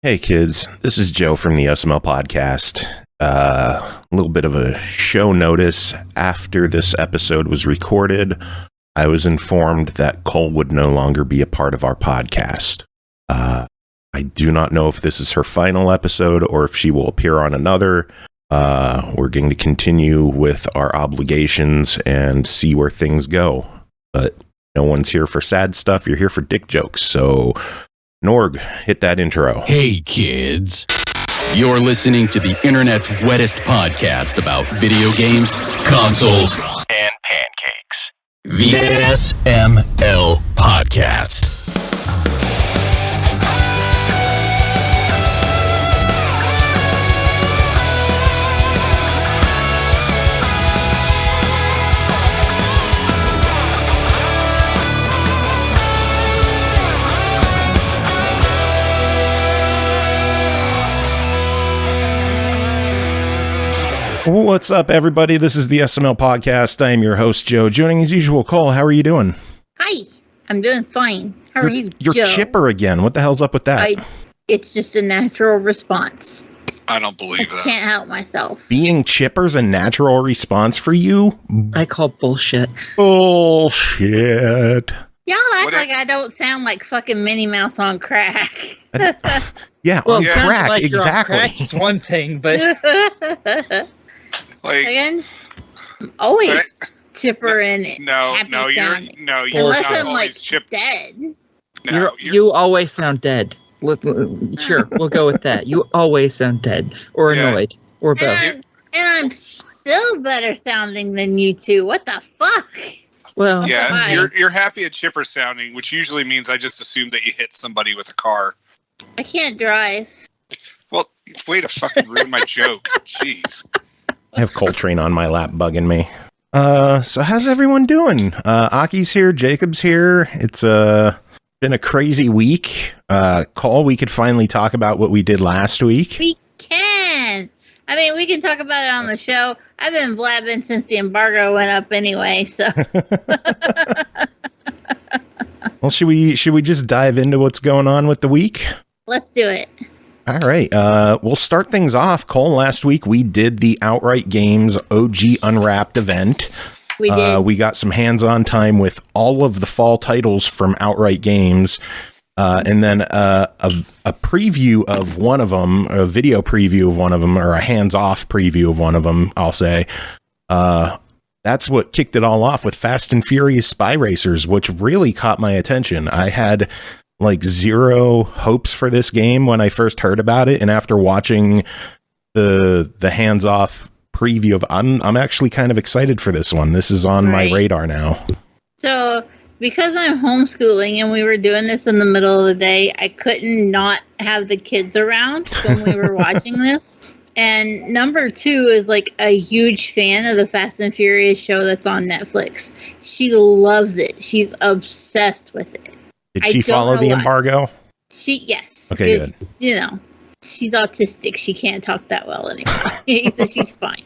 Hey kids, this is Joe from the SML podcast. A little bit of a show notice. After this episode was recorded, I was informed that Cole would no longer be a part of our podcast. I do not know if this is her final episode or if she will appear on another. We're going to continue with our obligations and see where things go. But no one's here for sad stuff. You're here for dick jokes. So, Norg, hit that intro. Hey, kids. You're listening to the internet's wettest podcast about video games, consoles, and pancakes. The SML Podcast. What's up, everybody? This is the SML podcast. I am your host, Joe. Joining as usual, Cole. How are you doing? Hi, I'm doing fine. How are you, You're Joe? chipper again. What the hell's up with that? It's just a natural response. I don't believe that. Can't help myself. Being chipper's a natural response for you? I call bullshit. Bullshit. Y'all act like I don't sound like fucking Minnie Mouse on crack. Yeah, Well, on sounding crack, like you're on exactly. crack is one thing, but Like, Again, I'm always Right. chipper and happy you're sounding. you're Unless not I'm always like chip. dead. No, you always sound dead. Sure, we'll go with that. You always sound dead or Yeah. annoyed or both. And I'm still better sounding than you two. What the fuck? Well, yeah, Why? you're happy at chipper sounding, which usually means I just assume that you hit somebody with a car. I can't drive. Well, way to fucking ruin my joke. Jeez. I have Coltrane on my lap bugging me. So how's everyone doing? Aki's here, Jacob's here. It's been a crazy week. Cole, we could finally talk about what we did last week. We can. I mean, we can talk about it on the show. I've been blabbing since the embargo went up anyway, so. Well, should we just dive into what's going on with the week? Let's do it. All right. We'll start things off. Cole, last week we did the Outright Games OG Unwrapped event. We did. We got some hands-on time with all of the fall titles from Outright Games. And then a preview of one of them, a video preview of one of them, or a hands-off preview of one of them, I'll say. That's what kicked it all off with Fast and Furious Spy Racers, which really caught my attention. I had like zero hopes for this game when I first heard about it, and after watching the hands-off preview of, I'm actually kind of excited for this one. This is on my radar now. So, because I'm homeschooling and we were doing this in the middle of the day, I couldn't not have the kids around when we were watching this. And number two is like a huge fan of the Fast and Furious show that's on Netflix. She loves it. She's obsessed with it. Did she follow the embargo? Yes. Okay, good. You know, she's autistic. She can't talk that well anymore. So she's fine.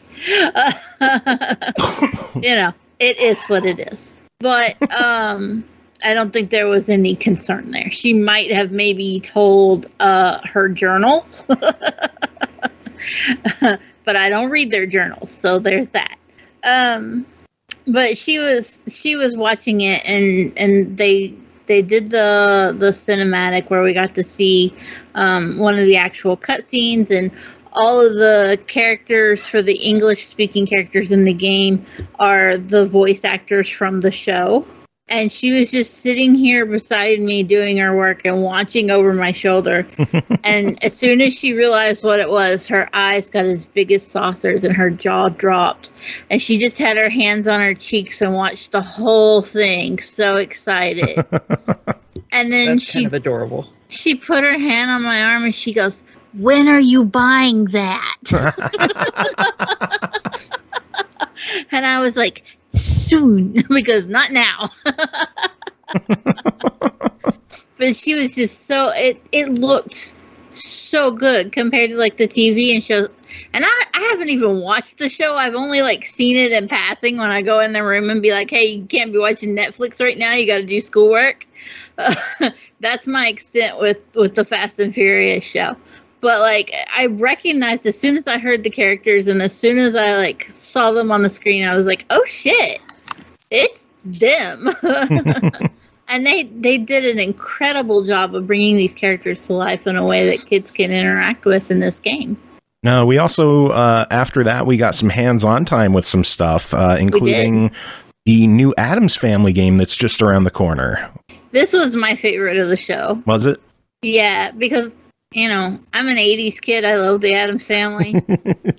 You know, it is what it is. But I don't think there was any concern there. She might have maybe told her journal. But I don't read their journals, so there's that. But she was watching it, and they did the cinematic where we got to see one of the actual cutscenes, and all of the characters for the English-speaking characters in the game are the voice actors from the show. And she was just sitting here beside me doing her work and watching over my shoulder. And as soon as she realized what it was, her eyes got as big as saucers and her jaw dropped. And she just had her hands on her cheeks and watched the whole thing. So excited. And then that's kind of adorable. She put her hand on my arm and she goes, "When are you buying that?" And I was like, "Soon," because not now. But she was just so, it looked so good compared to like the TV and shows. And I haven't even watched the show. I've only like seen it in passing when I go in the room and be like, "Hey, you can't be watching Netflix right now. You got to do schoolwork." That's my extent with the Fast and Furious show. But like, I recognized as soon as I heard the characters and as soon as I like saw them on the screen, I was like, oh shit, it's them. And they did an incredible job of bringing these characters to life in a way that kids can interact with in this game. No, we also, after that, we got some hands-on time with some stuff, including the new Addams Family game that's just around the corner. This was my favorite of the show. Was it? Yeah, because, you know, I'm an 80s kid. I love the Addams Family.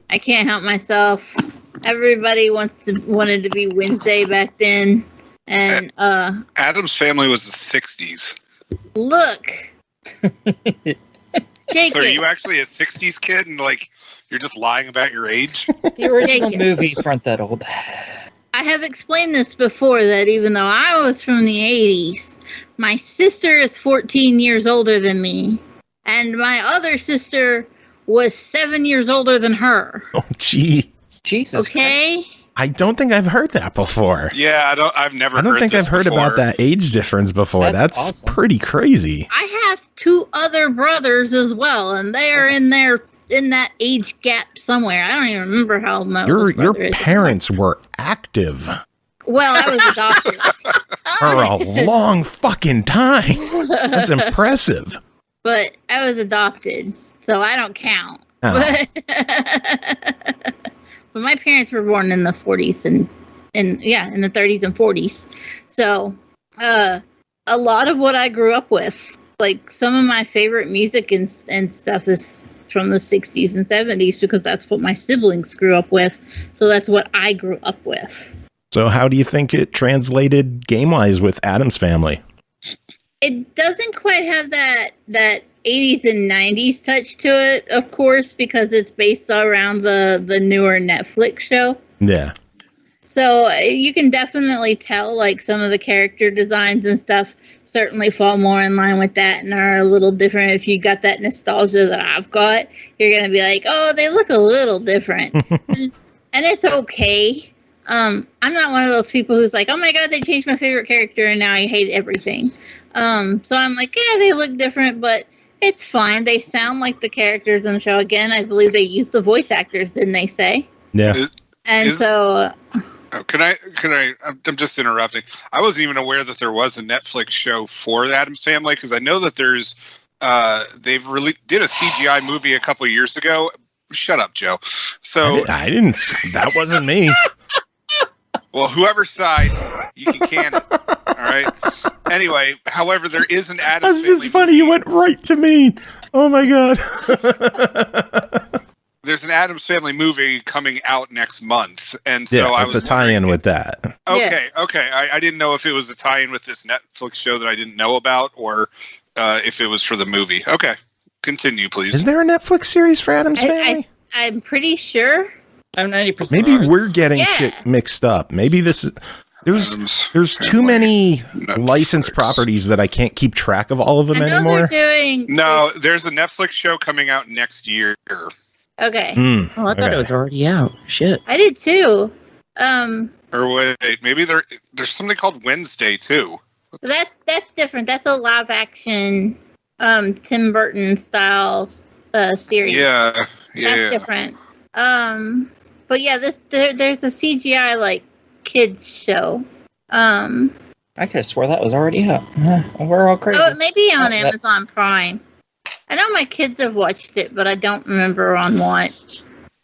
I can't help myself. Everybody wanted to be Wednesday back then. And Addams Family was the 60s. Look. So are you actually a 60s kid and like you're just lying about your age? The original movies weren't that old. I have explained this before, that even though I was from the 80s, my sister is 14 years older than me, and my other sister was 7 years older than her. Oh, gee. Jesus. Okay? Christ. I don't think I've heard that before. Yeah, I've never. I don't think I've heard before. about that age difference before. That's awesome. Pretty crazy. I have 2 other brothers as well, and they are in that age gap somewhere. I don't even remember how much. Your parents were active Well, I was adopted. for a long fucking time. That's impressive. But I was adopted, so I don't count. Oh. But my parents were born in the 40s and in the 30s and 40s. So a lot of what I grew up with, like some of my favorite music and stuff is from the 60s and 70s because that's what my siblings grew up with. So that's what I grew up with. So how do you think it translated game-wise with Addams Family? It doesn't quite have that 80s and 90s touch to it, of course, because it's based around the newer Netflix show. Yeah. So you can definitely tell, like, some of the character designs and stuff certainly fall more in line with that and are a little different. If you got that nostalgia that I've got, you're going to be like, oh, they look a little different. And it's okay. I'm not one of those people who's like, oh my God, they changed my favorite character and now I hate everything. So I'm like, yeah, they look different, but it's fine. They sound like the characters in the show. Again, I believe they used the voice actors, didn't they say? Yeah. Can I? I'm just interrupting. I wasn't even aware that there was a Netflix show for the Addams Family because I know that there's. They've really did a CGI movie a couple of years ago. Shut up, Joe. So I didn't. That wasn't me. Well, whoever side, you can it. All right. Anyway, however, there is an Addams That's just funny. You went right to me. Oh my God. There's an Addams Family movie coming out next month, and so it's a tie-in with that. Okay. I didn't know if it was a tie-in with this Netflix show that I didn't know about, or if it was for the movie. Okay, continue, please. Is there a Netflix series for Addams Family? I'm pretty sure. I'm 90%. Maybe we're getting shit mixed up. Maybe this is. There's too many licensed properties that I can't keep track of all of them anymore. No, there's a Netflix show coming out next year. Okay. Oh, I thought it was already out. Shit. I did too. Or wait, maybe there's something called Wednesday too. That's different. That's a live action Tim Burton style series. Yeah. That's different. But yeah, there's a CGI like kids show. I could have swore that was already out. We're all crazy. Oh, it may be on Amazon Prime. I know my kids have watched it, but I don't remember on what.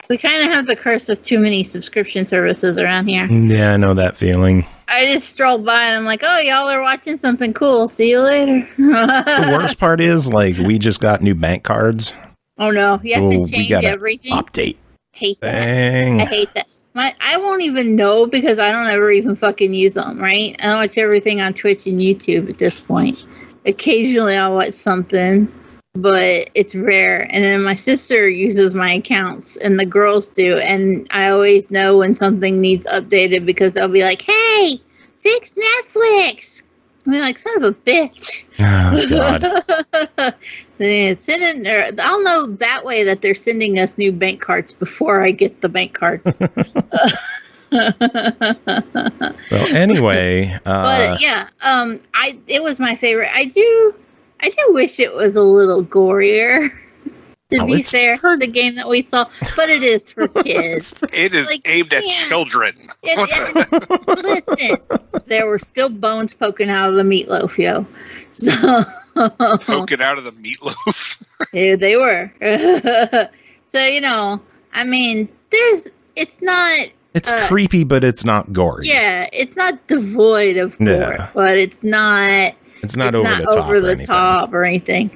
We kind of have the curse of too many subscription services around here. Yeah, I know that feeling. I just stroll by and I'm like, oh, y'all are watching something cool. See you later. The worst part is, like, we just got new bank cards. Oh, no. You have to change everything. Update. Hate that. Dang. I hate that. I won't even know because I don't ever even fucking use them, right? I watch everything on Twitch and YouTube at this point. Occasionally I'll watch something, but it's rare. And then my sister uses my accounts and the girls do. And I always know when something needs updated because they'll be like, hey, fix Netflix. And they're like, son of a bitch. Oh, God. I'll know that way that they're sending us new bank cards before I get the bank cards. Well, anyway. But yeah, it was my favorite. I do I do wish it was a little gorier. To be it's fair, for- the game that we saw, but it is for kids. It is Like, aimed at yeah. children. Listen, there were still bones poking out of the meatloaf, yo. So Poking out of the meatloaf. yeah, they were. So I mean, it's not. It's creepy, but it's not gory. Yeah, it's not devoid of gore, Yeah. but it's not. It's not over the top over or the anything. top or anything.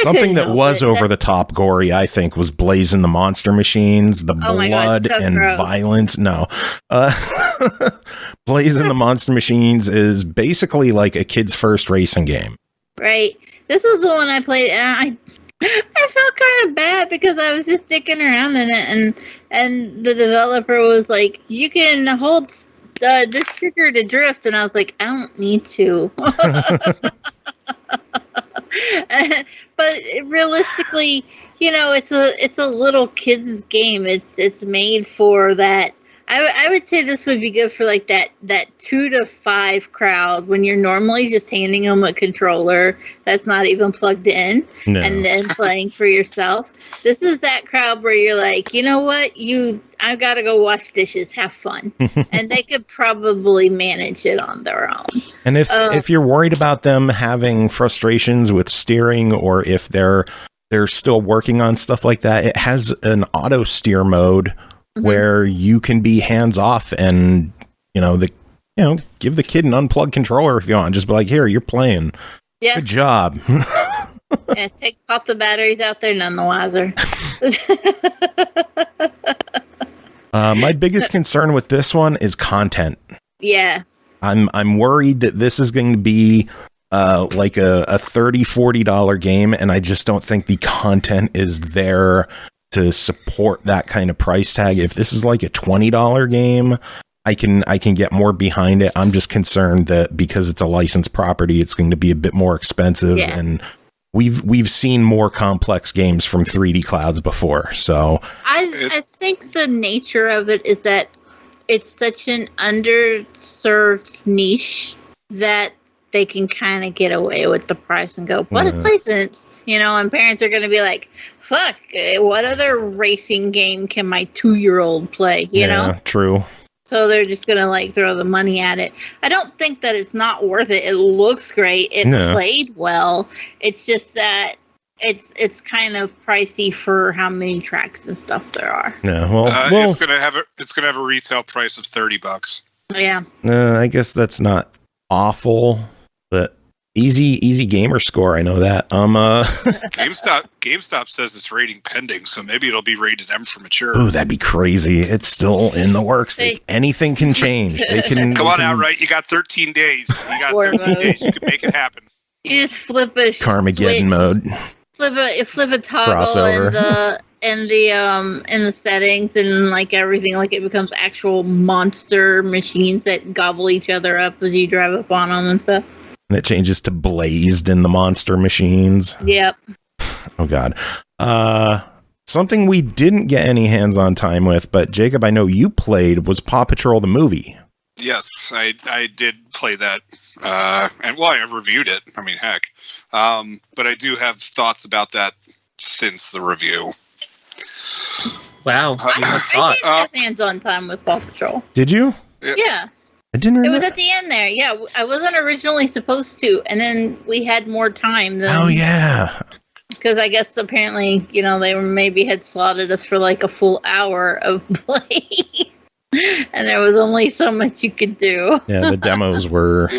Something that was over the top gory, I think, was blazing the monster machines, the blood so and gross. violence. No. Blazing the monster machines is basically like a kid's first racing game. Right. This was the one I played, and I felt kind of bad because I was just sticking around in it, and the developer was like, "You can hold this trigger to drift," and I was like, "I don't need to." But realistically, it's a little kids game. It's made for that. I would say this would be good for like that 2 to 5 crowd when you're normally just handing them a controller that's not even plugged in and then playing for yourself. This is that crowd where you're like, you know what, I've got to go wash dishes, have fun, and they could probably manage it on their own. And if you're worried about them having frustrations with steering, or if they're still working on stuff like that, it has an auto steer mode. Where you can be hands off and give the kid an unplugged controller if you want. Just be like, here, you're playing. Yeah. Good job. Yeah, pop the batteries out there, none the wiser. My biggest concern with this one is content. Yeah. I'm worried that this is going to be like a $30-$40 game, and I just don't think the content is there to support that kind of price tag. If this is like a $20 game, I can get more behind it. I'm just concerned that because it's a licensed property, it's going to be a bit more expensive. Yeah. And we've seen more complex games from 3D Clouds before. So I think the nature of it is that it's such an underserved niche that they can kind of get away with the price and go, but it's licensed, and parents are going to be like, fuck, what other racing game can my 2-year-old play, you know? True. So they're just going to like throw the money at it. I don't think that it's not worth it. It looks great. It played well. It's just that it's kind of pricey for how many tracks and stuff there are. Yeah, well, it's gonna have a retail price of $30. Yeah. I guess that's not awful, but easy gamer score. I know that. GameStop says it's rating pending, so maybe it'll be rated M for mature. Ooh, that'd be crazy. It's still in the works. Anything can change. They can come on, Outright. You got 13 days. You got 13 days. You can make it happen. You just flip a Carmageddon mode. Flip a toggle Crossover. in the settings, and like everything, like it becomes actual monster machines that gobble each other up as you drive up on them and stuff. And it changes to blazed in the monster machines. Yep. Oh God. Something we didn't get any hands-on time with, but Jacob, I know you played, was Paw Patrol the movie. Yes, I did play that, and I reviewed it. I mean, heck. But I do have thoughts about that since the review. Wow. I did have hands-on time with Paw Patrol. Did you? Yeah. I didn't remember. It was at the end there. Yeah, I wasn't originally supposed to, and then we had more time than... Oh, yeah. Because I guess apparently, they maybe had slotted us for like a full hour of play. And there was only so much you could do. Yeah, the demos were...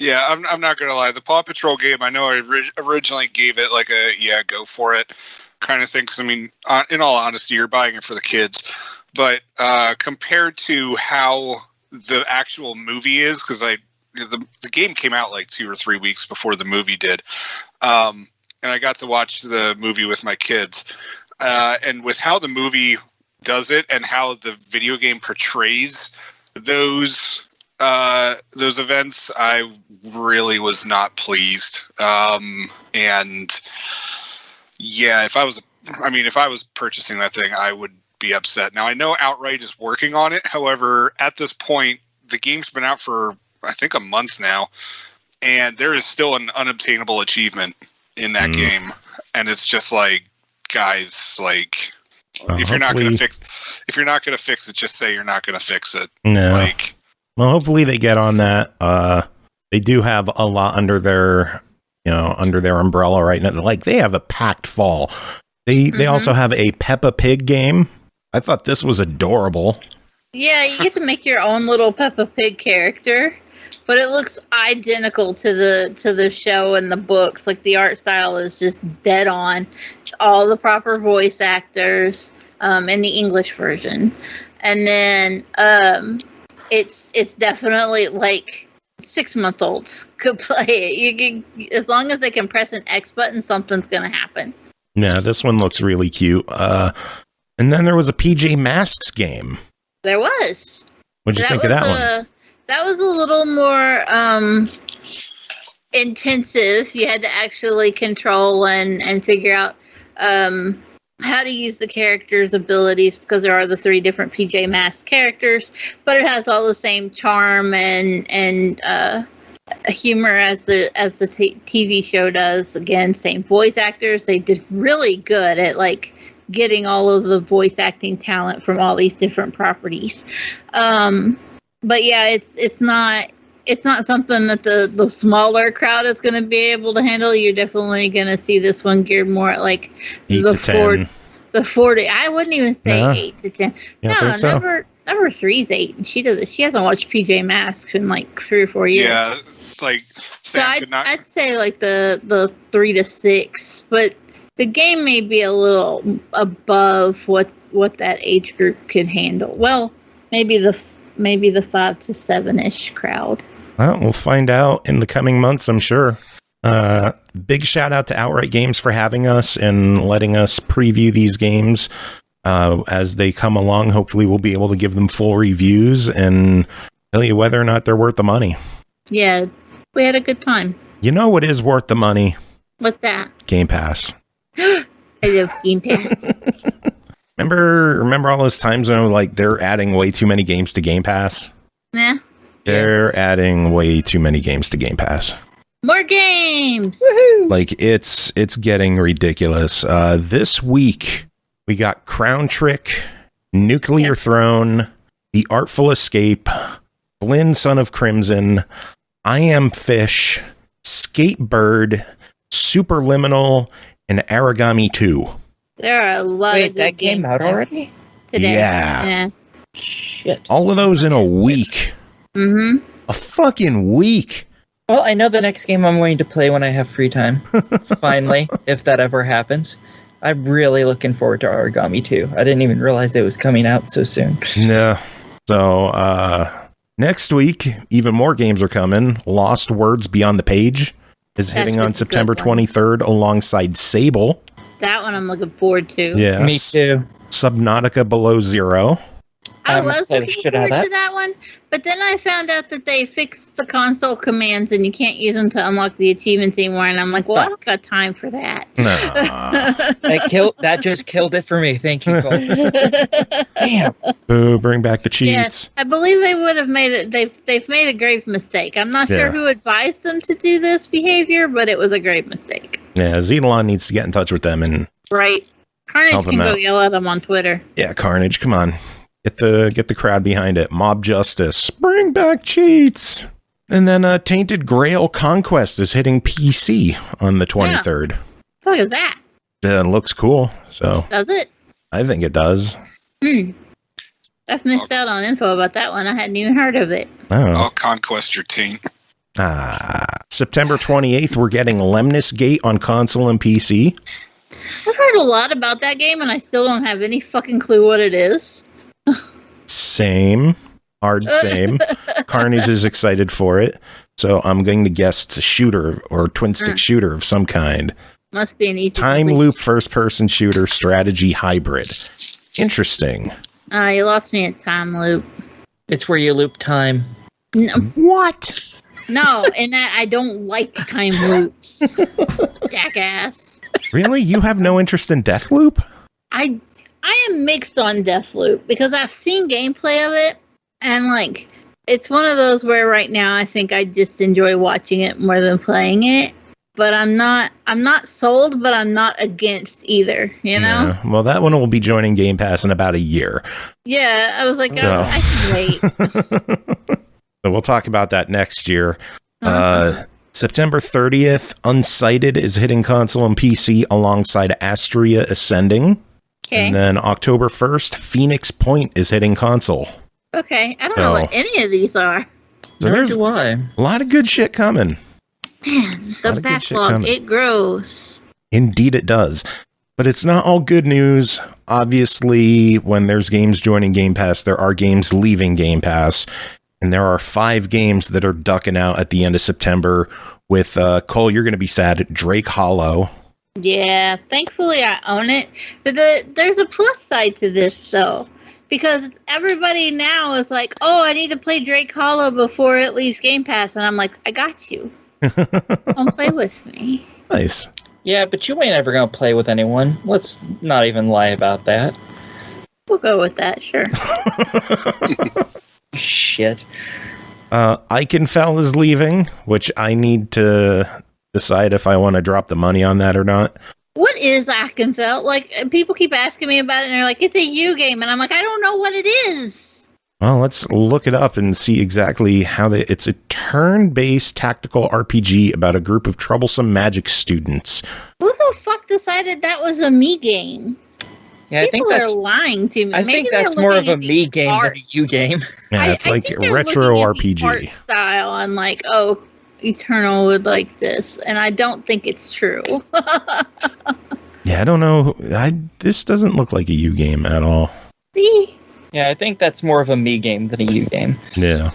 Yeah, I'm not going to lie. The Paw Patrol game, I know I originally gave it like a, go for it kind of thing. Because, I mean, in all honesty, you're buying it for the kids. But compared to how the actual movie is, because the game came out like 2 or 3 weeks before the movie did. And I got to watch the movie with my kids. And with how the movie does it and how the video game portrays those events, I really was not pleased. And yeah, if I was purchasing that thing, I would be upset. Now I know Outright is working on it. However, at this point, the game's been out for I think a month now, and there is still an unobtainable achievement in that game, and it's just like, guys, like, if you're not going to fix it, just say you're not going to fix it. No. Like, well, hopefully they get on that. They do have a lot under their umbrella right now. Like, they have a packed fall. They also have a Peppa Pig game. I thought this was adorable. Yeah, you get to make your own little Peppa Pig character, but it looks identical to the show and the books. Like, the art style is just dead on. It's all the proper voice actors in the English version, and then it's definitely like 6-month-olds could play it. You can, as long as they can press an X button, something's gonna happen. Yeah, this one looks really cute. And then there was a PJ Masks game. There was. What'd you think of that one? That was a little more intensive. You had to actually control and figure out how to use the characters' abilities, because there are the 3 different PJ Masks characters, but it has all the same charm and humor as the TV show does. Again, same voice actors. They did really good at like getting all of the voice acting talent from all these different properties. But yeah, it's not something that the smaller crowd is going to be able to handle. You're definitely going to see this one geared more at like 8 to 10. The 40. I wouldn't even say 8 to 10. So? Number 3 is 8. She hasn't watched PJ Masks in like 3 or 4 years. yeah, like, So I'd say like the 3 to 6, but the game may be a little above what that age group could handle. Well, maybe the 5 to 7-ish crowd. Well, we'll find out in the coming months, I'm sure. Big shout out to Outright Games for having us and letting us preview these games as they come along. Hopefully we'll be able to give them full reviews and tell you whether or not they're worth the money. Yeah, we had a good time. You know what is worth the money? What's that? Game Pass. I love Game Pass. Remember all those times when like they're adding way too many games to Game Pass? Yeah. They're adding way too many games to Game Pass. More games. Woohoo! Like it's getting ridiculous. This week we got Crown Trick, Nuclear Throne, The Artful Escape, Flynn Son of Crimson, I Am Fish, Skatebird, Superliminal, and Aragami 2. There are a lot of good that games came out there. already? Today. Yeah. Shit. All of those in a week. Mm-hmm. A fucking week. Well, I know the next game I'm going to play when I have free time. Finally, if that ever happens. I'm really looking forward to Origami 2. I didn't even realize it was coming out so soon. No. So, next week, even more games are coming. Lost Words Beyond the Page is hitting on September 23rd alongside Sable. That one I'm looking forward to. Yeah. Me too. Subnautica Below Zero. I I'm was excited looking shit out of forward to that one, but then I found out that they fixed the console commands and you can't use them to unlock the achievements anymore. And I'm like, well, I don't got time for that. That just killed it for me. Thank you, Cole. Damn. Boo, bring back the cheats. Yeah, I believe they would have made it. They've made a grave mistake. I'm not sure who advised them to do this behavior, but it was a grave mistake. Yeah, Zetalon needs to get in touch with them and right. Carnage can go yell at them on Twitter. Yeah, Carnage, come on. Get the crowd behind it. Mob Justice. Bring back cheats. And then Tainted Grail Conquest is hitting PC on the 23rd. What is that? It looks cool. So Does it? I think it does. I've missed out on info about that one. I hadn't even heard of it. I'll conquest your taint. September 28th, we're getting Lemnis Gate on console and PC. I've heard a lot about that game, and I still don't have any fucking clue what it is. Same. Hard same. Carnage is excited for it. So I'm going to guess it's a shooter or twin stick shooter of some kind. Must be an easy time loop first person shooter strategy hybrid. Interesting. You lost me at time loop. It's where you loop time. No. What? No, and that I don't like time loops. Jackass. Really? You have no interest in Deathloop? I am mixed on Deathloop because I've seen gameplay of it, and like It's one of those where right now I think I just enjoy watching it more than playing it. But I'm not sold, but I'm not against either, you know? Yeah. Well, that one will be joining Game Pass in about a year. Yeah, I was like, I can wait. So we'll talk about that next year. Uh-huh. September 30th, Unsighted is hitting console and PC alongside Astria Ascending. Okay. And then October 1st, Phoenix Point is hitting console. Okay. I don't know what any of these are. So Nor there's do I. a lot of good shit coming. Man, the backlog, it grows. Indeed it does. But it's not all good news. Obviously, when there's games joining Game Pass, there are games leaving Game Pass. And there are 5 games that are ducking out at the end of September with, Cole, you're going to be sad, Drake Hollow. Yeah, thankfully I own it. But there's a plus side to this, though. Because everybody now is like, oh, I need to play Drake Hollow before it leaves Game Pass. And I'm like, I got you. Don't play with me. Nice. Yeah, but you ain't ever gonna play with anyone. Let's not even lie about that. We'll go with that, sure. Shit. Eichenfell is leaving, which I need to decide if I want to drop the money on that or not. What is Eichenfell? Like, people keep asking me about it, and they're like, it's a U game. And I'm like, I don't know what it is. Well, let's look it up and see exactly how it's a turn-based tactical RPG about a group of troublesome magic students. Who the fuck decided that was a me game? Yeah, People I think that's are lying to me. I Maybe think they're that's more of looking a at the me game art. than a you game. Yeah, it's I like think they're retro looking at RPG. the art style and like, oh, Eternal would like this, and I don't think it's true. Yeah, I don't know. This doesn't look like a U game at all. See? Yeah, I think that's more of a me game than a you game. Yeah.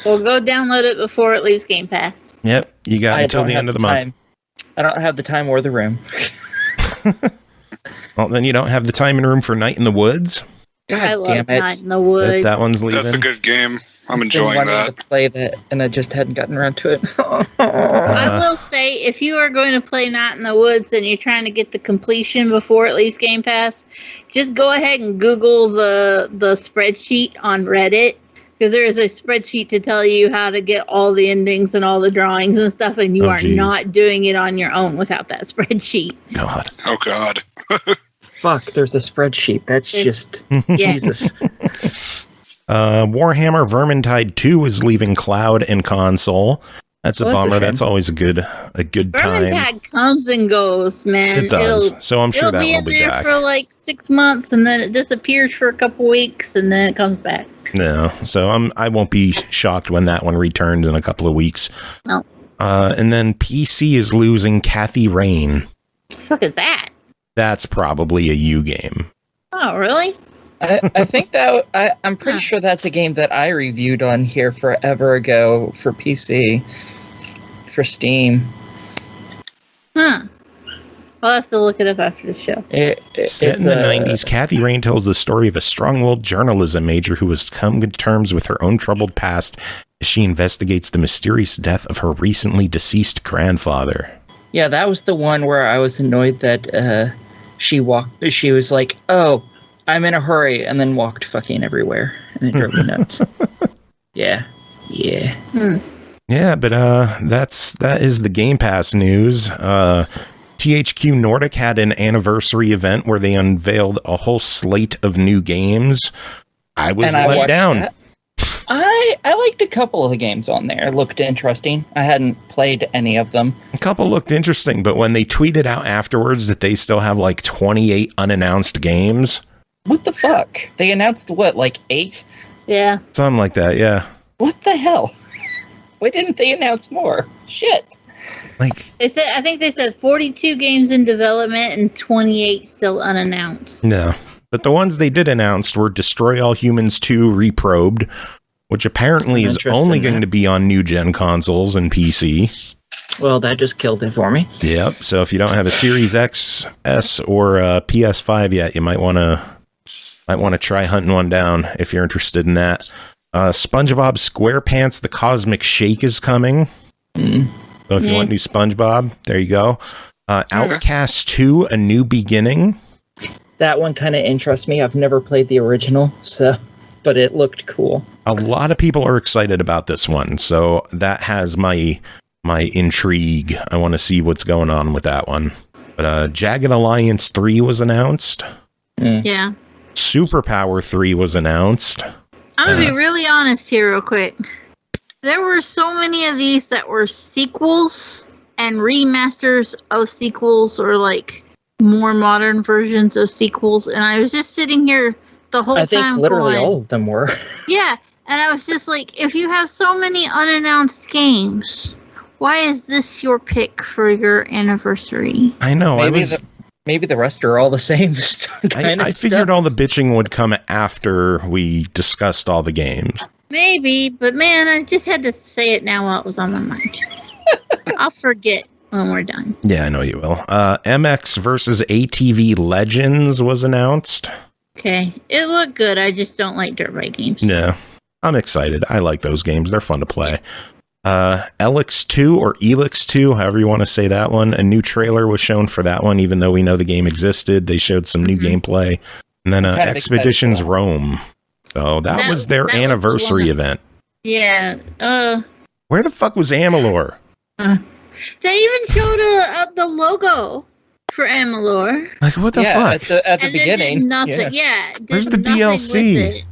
Well, go download it before it leaves Game Pass. Yep, you got I until don't the have end of the month. time. I don't have the time or the room. Well, then you don't have the time and room for Night in the Woods. I God love damn it. Night in the Woods. That one's leaving. That's a good game. I'm Been enjoying wanting that. to play that, and I just hadn't gotten around to it. I will say, if you are going to play Night in the Woods and you're trying to get the completion before it leaves Game Pass, just go ahead and Google the spreadsheet on Reddit, because there is a spreadsheet to tell you how to get all the endings and all the drawings and stuff, and you are geez. not doing it on your own without that spreadsheet. God. Oh, God. Fuck, there's a spreadsheet. That's just... Yeah. Jesus. Warhammer Vermintide 2 is leaving cloud and console. That's a Well, that's a bummer. shame. That's always a good time. Vermintide comes and goes, man. It does. So I'm sure It'll that be will in be there back. for like 6 months, and then it disappears for a couple weeks, and then it comes back. No, so I won't be shocked when that one returns in a couple of weeks. No. And then PC is losing Kathy Rain. What the fuck is that? That's probably a U game. Oh, really? I think that I'm pretty sure that's a game that I reviewed on here forever ago for PC, for Steam. Huh. I'll have to look it up after the show. Set It's in the 90s, Kathy Rain tells the story of a strong-willed journalism major who has come to terms with her own troubled past as she investigates the mysterious death of her recently deceased grandfather. Yeah, that was the one where I was annoyed that she was like, "Oh, I'm in a hurry," and then walked fucking everywhere, and it drove me nuts. Yeah. Yeah, but that is the Game Pass news. THQ Nordic had an anniversary event where they unveiled a whole slate of new games. I was let watched down. that. I liked a couple of the games on there. It looked interesting. I hadn't played any of them. A couple looked interesting, but when they tweeted out afterwards that they still have like 28 unannounced games, What the fuck? They announced what, like 8? Yeah. something like that, yeah. What the hell? Why didn't they announce more? Shit. Like, I think they said 42 games in development and 28 still unannounced. no. But the ones they did announce were Destroy All Humans 2 Reprobed, which apparently is Interesting, only yeah. going to be on new gen consoles and PC. Well, that just killed it for me. Yep. So if you don't have a Series X, S, or a PS5 yet, you might want to try hunting one down if you're interested in that. SpongeBob SquarePants: The Cosmic Shake is coming. So if you want new SpongeBob, there you go. Outcast 2: A New Beginning. That one kind of interests me. I've never played the original, so but it looked cool. A lot of people are excited about this one, so that has my intrigue. I want to see what's going on with that one. But Jagged Alliance 3 was announced. Yeah. Superpower 3 was announced. I'm going to be really honest here real quick. There were so many of these that were sequels and remasters of sequels, or like more modern versions of sequels, and I was just sitting here the whole time. I think literally all of them were. Yeah, and I was just like, if you have so many unannounced games, why is this your pick for your anniversary? I know. Maybe the rest are all the same. I figured all the bitching would come after we discussed all the games. Maybe, but man, I just had to say it now while it was on my mind. I'll forget when we're done. Yeah, I know you will. MX versus ATV Legends was announced. Okay, it looked good. I just don't like dirt bike games. Yeah, I'm excited. I like those games. They're fun to play. Elix 2 or Elix 2, however you want to say that one. A new trailer was shown for that one, even though we know the game existed. They showed some new gameplay. And then Expeditions Rome. So that was their anniversary event. Yeah. Where the fuck was Amalur? They even showed the logo for Amalur. Like, what the fuck? At the beginning. Nothing. Yeah. Where's the DLC?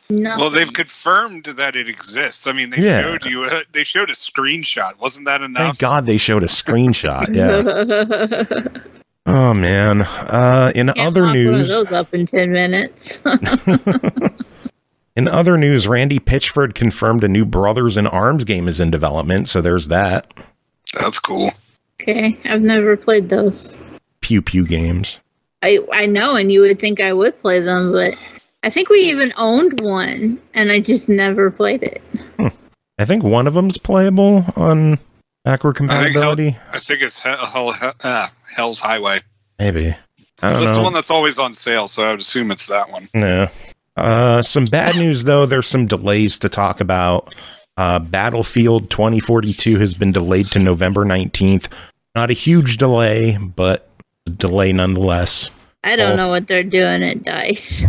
Nothing. Well, they've confirmed that it exists. I mean, they showed you. They showed a screenshot. Wasn't that enough? Thank God they showed a screenshot. Yeah. Oh man. In other news, one of those up in 10 minutes. In other news, Randy Pitchford confirmed a new Brothers in Arms game is in development. So there's that. That's cool. Okay, I've never played those. Pew pew games. I know, and you would think I would play them, but I think we even owned one, and I just never played it. I think one of them's playable on backward compatibility. I think it's Hell's Highway. Maybe. I don't know. That's the one that's always on sale, so I would assume it's that one. Yeah. Some bad news, though. There's some delays to talk about. Battlefield 2042 has been delayed to November 19th. Not a huge delay, but a delay nonetheless. I don't know what they're doing at DICE.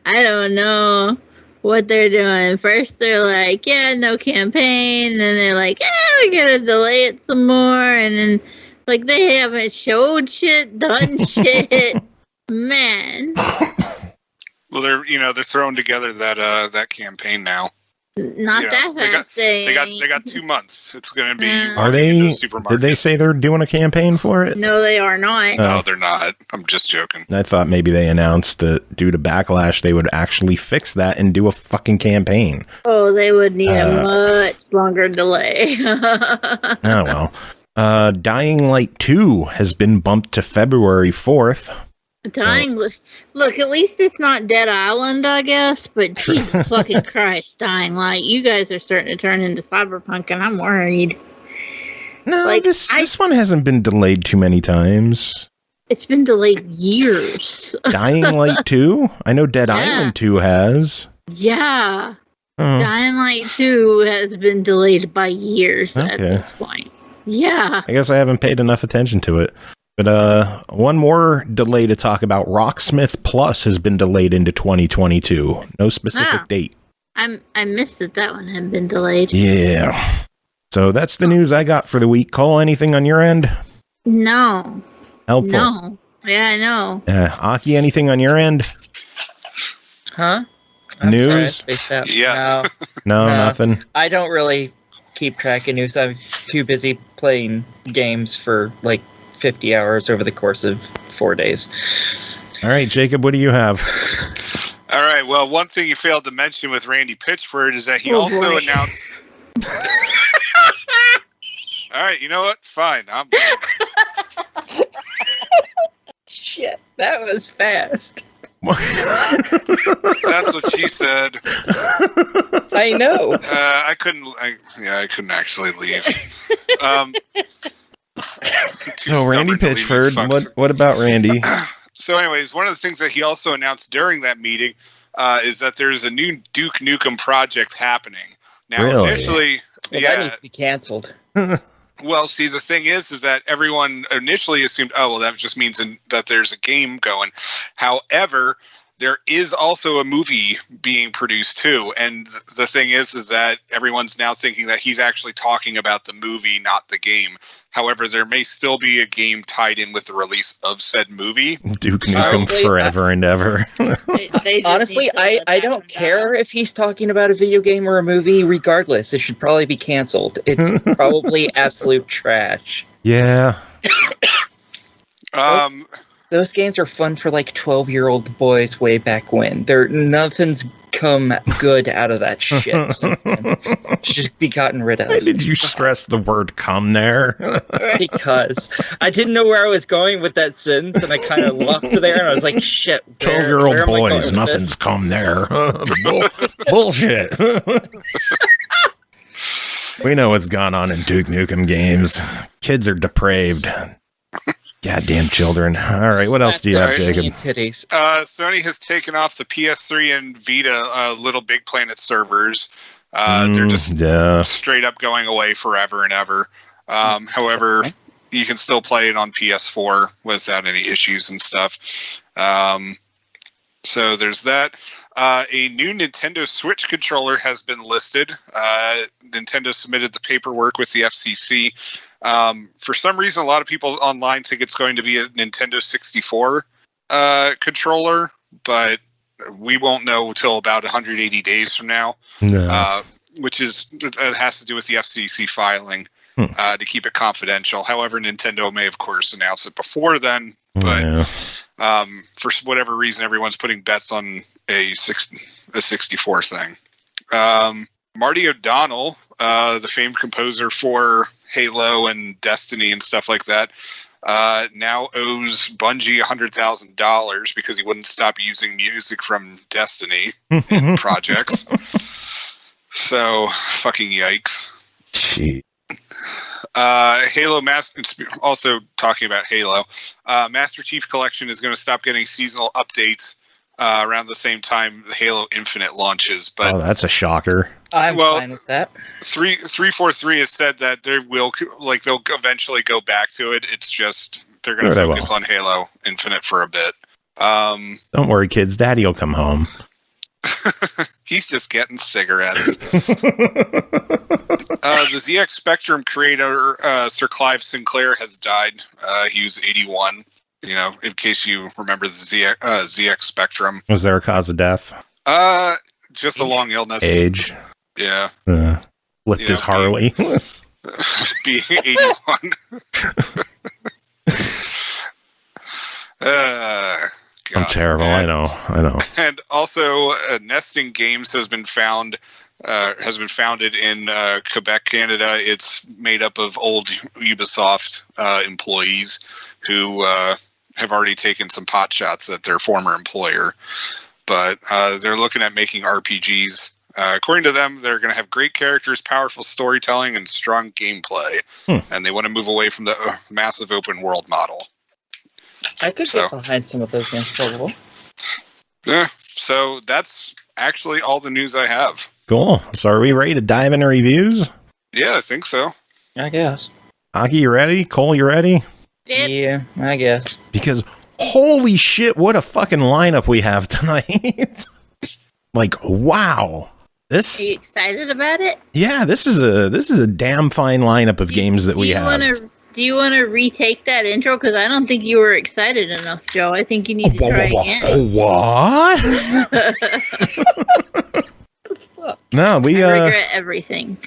I don't know what they're doing. First, they're like, yeah, no campaign. And then they're like, we're going to delay it some more. And then, like, they haven't showed shit, done shit. Man. Well, they're throwing together that campaign now. Not that fast. They got 2 months. It's going to be. Are they? Did they say they're doing a campaign for it? No, they are not. No, they're not. I'm just joking. I thought maybe they announced that due to backlash, they would actually fix that and do a fucking campaign. Oh, they would need a much longer delay. Oh well. Dying Light 2 has been bumped to February 4th. Look, at least it's not Dead Island, I guess, but Jesus fucking Christ, Dying Light, you guys are starting to turn into Cyberpunk, and I'm worried. No, like, this one hasn't been delayed too many times. It's been delayed years. Dying Light 2? I know Dead Island 2 has. Yeah. Dying Light 2 has been delayed by years at this point. Yeah. I guess I haven't paid enough attention to it. But one more delay to talk about. Rocksmith Plus has been delayed into 2022. No specific date. I missed that one had been delayed. Yeah. So that's the news I got for the week. Cole, anything on your end? No. Helpful. No. Yeah, I know. Aki, anything on your end? Huh? News? Yeah. No, nothing. I don't really keep track of news. I'm too busy playing games for like 50 hours over the course of 4 days. All right, Jacob, what do you have? All right, well, one thing you failed to mention with Randy Pitchford is that he also announced... All right, you know what? Fine. Shit, that was fast. That's what she said. I know. I couldn't actually leave. So Randy Pitchford, what about Randy? So anyways, one of the things that he also announced during that meeting is that there's a new Duke Nukem project happening. Now, initially... that needs to be canceled. Well, see, the thing is that everyone initially assumed, that just means that there's a game going. However, there is also a movie being produced too. And the thing is that everyone's now thinking that he's actually talking about the movie, not the game. However, there may still be a game tied in with the release of said movie. Duke Nukem forever and ever. Honestly, I don't care if he's talking about a video game or a movie. Regardless, it should probably be canceled. It's probably absolute trash. Yeah. Those games are fun for like 12-year-old boys way back when. Nothing's come good out of that shit since then. It should just be gotten rid of. Why did you stress the word "come" there? Because I didn't know where I was going with that sentence, and I kind of locked it there, and I was like, shit. 12-year-old boys, nothing's come there. Bullshit. We know what's gone on in Duke Nukem games. Kids are depraved. Goddamn children. All right, what else do you have, Jacob? Sony has taken off the PS3 and Vita Little Big Planet servers. They're just straight up going away forever and ever. However, you can still play it on PS4 without any issues and stuff. So there's that. A new Nintendo Switch controller has been listed. Nintendo submitted the paperwork with the FCC. For some reason, a lot of people online think it's going to be a Nintendo 64 controller, but we won't know until about 180 days from now. No. Which it has to do with the FCC filing to keep it confidential. However, Nintendo may, of course, announce it before then. But for whatever reason, everyone's putting bets on a 64 thing. Marty O'Donnell, the famed composer for Halo and Destiny and stuff like that, now owes Bungie $100,000 because he wouldn't stop using music from Destiny in projects. So, fucking yikes. Gee. Halo also talking about Halo, Master Chief Collection is going to stop getting seasonal updates around the same time the Halo Infinite launches. But that's a shocker. I'm fine with that. 343 has said that they'll eventually go back to it. It's just they're going to focus on Halo Infinite for a bit. Don't worry, kids. Daddy will come home. He's just getting cigarettes. The ZX Spectrum creator, Sir Clive Sinclair, has died. He was 81. You know, in case you remember the ZX Spectrum. Was there a cause of death? Just a long illness. Age. Yeah. Flipped his Harley. Being 81. I'm terrible. I know. And also, Nesting Games has been founded in Quebec, Canada. It's made up of old Ubisoft employees who have already taken some pot shots at their former employer. But they're looking at making RPGs. According to them, they're going to have great characters, powerful storytelling, and strong gameplay. And they want to move away from the massive open world model. I could get behind some of those games for a little. Yeah, so that's actually all the news I have. Cool. So are we ready to dive into reviews? Yeah, I think so. I guess. Aki, you ready? Cole, you ready? Yep. Yeah, I guess. Because holy shit, what a fucking lineup we have tonight. Like, wow. Are you excited about it? Yeah, this is a damn fine lineup of games that we have. Do you want to retake that intro? Because I don't think you were excited enough, Joe. I think you need to try again. What? No, I regret everything.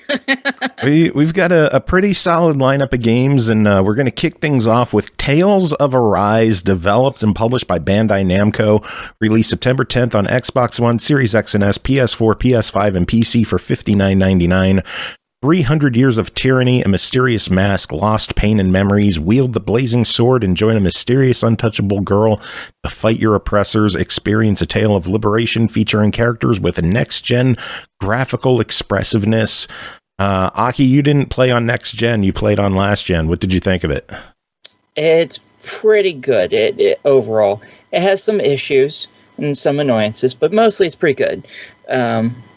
we've got a pretty solid lineup of games, and we're going to kick things off with Tales of Arise, developed and published by Bandai Namco, released September 10th on Xbox One, Series X and S, PS4, PS5, and PC for $59.99. 300 years of tyranny, a mysterious mask, lost pain and memories, wield the blazing sword and join a mysterious untouchable girl to fight your oppressors, experience a tale of liberation featuring characters with next-gen graphical expressiveness. Aki, you didn't play on next-gen, you played on last-gen. What did you think of it? It's pretty good overall. It has some issues and some annoyances, but mostly it's pretty good.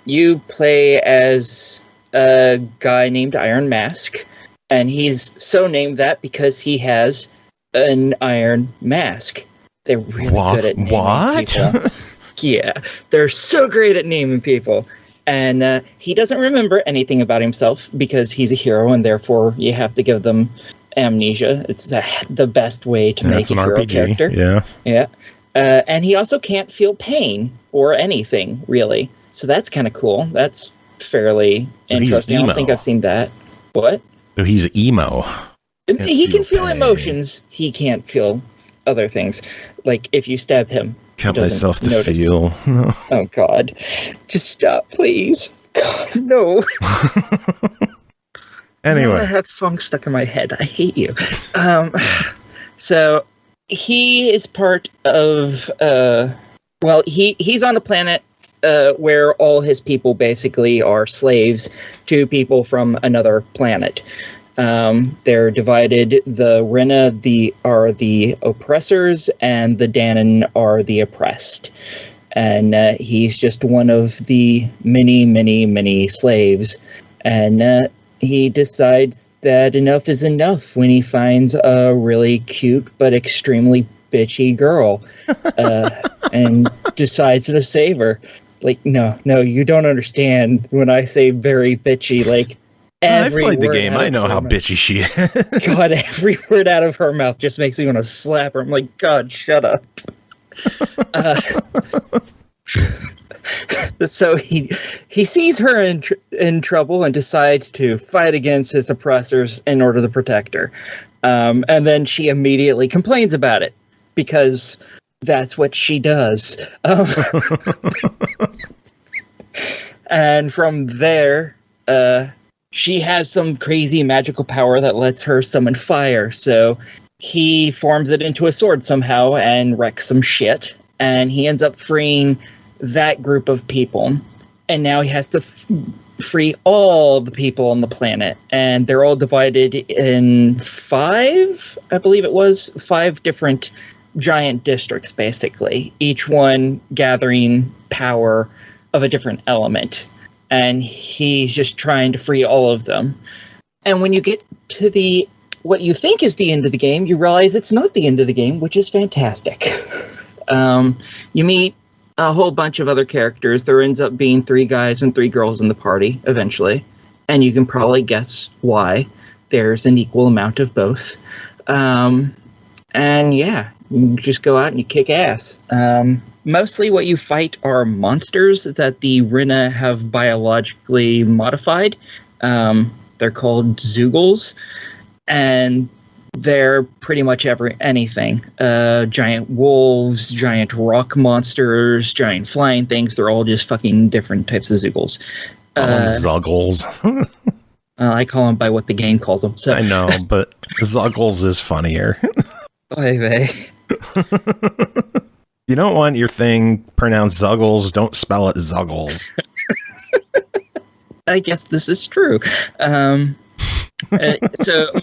You play as a guy named Iron Mask, and he's so named that because he has an iron mask. They're really good at naming people. Yeah, they're so great at naming people. And he doesn't remember anything about himself because he's a hero, and therefore you have to give them amnesia. It's the best way to make a hero RPG, character. Yeah. And he also can't feel pain or anything, really. So that's kind of cool. That's fairly interesting. I don't think I've seen that. What? So he's emo. He can feel emotions. He can't feel other things. Like if you stab him. Cut myself to feel. No. Oh, God. Just stop, please. God, no. Anyway. Now I have songs stuck in my head. I hate you. So he is part of... he's on a planet where all his people basically are slaves to people from another planet. They're divided. The Rina are the oppressors, and the Danon are the oppressed. And he's just one of the many, many, many slaves. And he decides that enough is enough when he finds a really cute but extremely bitchy girl, and decides to save her. Like, no, you don't understand when I say very bitchy, like, I've played the game. I know how bitchy she is. God, every word out of her mouth just makes me want to slap her. I'm like, God, shut up. So he sees her in trouble and decides to fight against his oppressors in order to protect her. And then she immediately complains about it because that's what she does. And from there, she has some crazy magical power that lets her summon fire. So he forms it into a sword somehow and wrecks some shit. And he ends up freeing that group of people. And now he has to free all the people on the planet. And they're all divided in 5 different giant districts, basically. Each one gathering power of a different element. And he's just trying to free all of them. And when you get to what you think is the end of the game, you realize it's not the end of the game, which is fantastic. You meet a whole bunch of other characters. There ends up being 3 guys and 3 girls in the party, eventually. And you can probably guess why. There's an equal amount of both. And yeah, you just go out and you kick ass. Mostly what you fight are monsters that the Rina have biologically modified. They're called Zoogles, and they're pretty much anything. Giant wolves, giant rock monsters, giant flying things. They're all just fucking different types of Zoogles. Zuggles. I call them by what the game calls them. So. I know, but Zuggles is funnier. Playbae. You don't want your thing pronounced Zuggles, don't spell it Zuggles. I guess this is true. So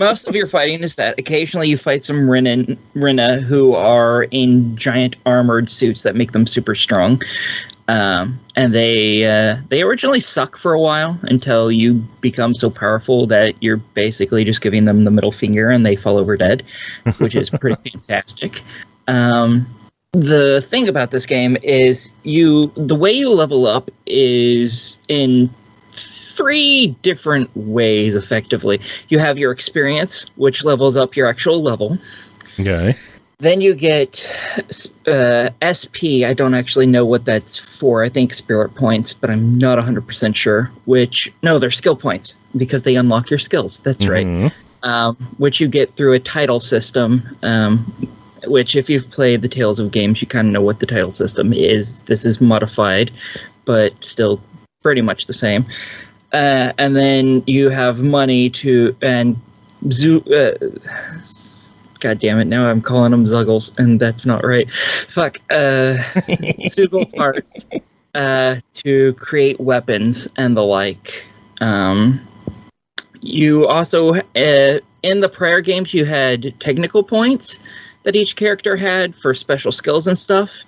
most of your fighting is that. Occasionally you fight some Rina who are in giant armored suits that make them super strong. And they originally suck for a while until you become so powerful that you're basically just giving them the middle finger and they fall over dead, which is pretty fantastic. The thing about this game is the way you level up is in 3 different ways, effectively. You have your experience, which levels up your actual level. Okay. Then you get SP. I don't actually know what that's for. I think spirit points, but I'm not 100% sure. No, they're skill points, because they unlock your skills. That's right. Which you get through a title system, which if you've played the Tales of Games, you kind of know what the title system is. This is modified, but still pretty much the same. And then you have money God damn it, now I'm calling them Zuggles, and that's not right. Fuck. Zoogle parts to create weapons and the like. You also, in the prior games, you had technical points that each character had for special skills and stuff.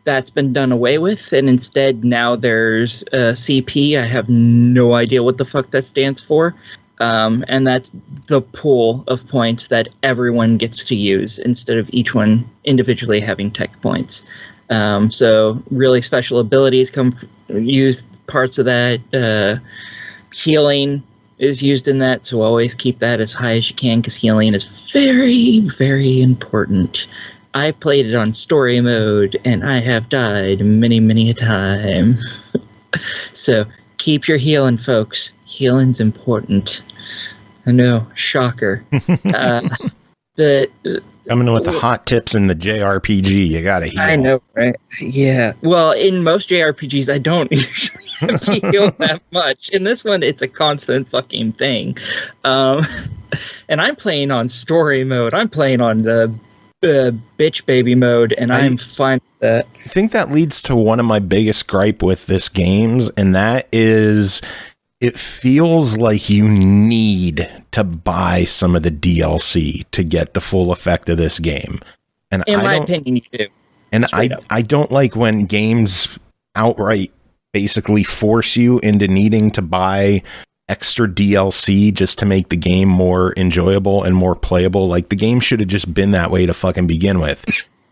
That's been done away with, and instead now there's CP. I have no idea what the fuck that stands for. And that's the pool of points that everyone gets to use instead of each one individually having tech points. So really special abilities use parts of that. Healing is used in that, so always keep that as high as you can, because healing is very, very important. I played it on story mode, and I have died many, many a time. So keep your healing, folks. Healing's important. I know, shocker. Coming with the hot tips in the JRPG, you gotta heal. I know, right? Yeah. Well, in most JRPGs, I don't usually have to heal that much. In this one, it's a constant fucking thing. And I'm playing on story mode. I'm playing on the bitch baby mode, and I'm fine with that. I think that leads to one of my biggest gripe with this games, and that is it feels like you need to buy some of the DLC to get the full effect of this game. And in my opinion, you do. And I don't like when games outright basically force you into needing to buy extra DLC just to make the game more enjoyable and more playable. Like, the game should have just been that way to fucking begin with.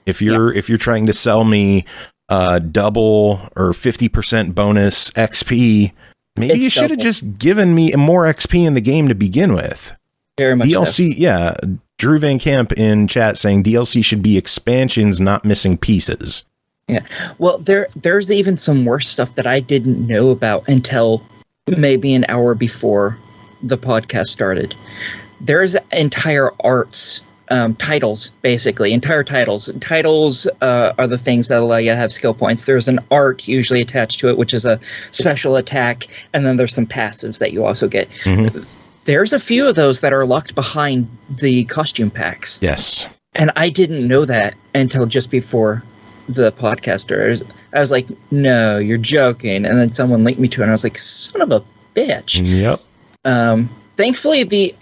If you're trying to sell me double or 50% bonus XP, maybe you should have just given me more XP in the game to begin with. Very much DLC, so. Yeah. Drew Van Camp in chat saying DLC should be expansions, not missing pieces. Yeah. Well, there's even some worse stuff that I didn't know about until maybe an hour before the podcast started. There's entire arts, titles, basically. Entire titles. Titles are the things that allow you to have skill points. There's an art usually attached to it, which is a special attack, and then there's some passives that you also get. Mm-hmm. There's a few of those that are locked behind the costume packs. Yes. And I didn't know that until just before the podcaster. I was like, no, you're joking. And then someone linked me to it, and I was like, son of a bitch. Yep. Thankfully,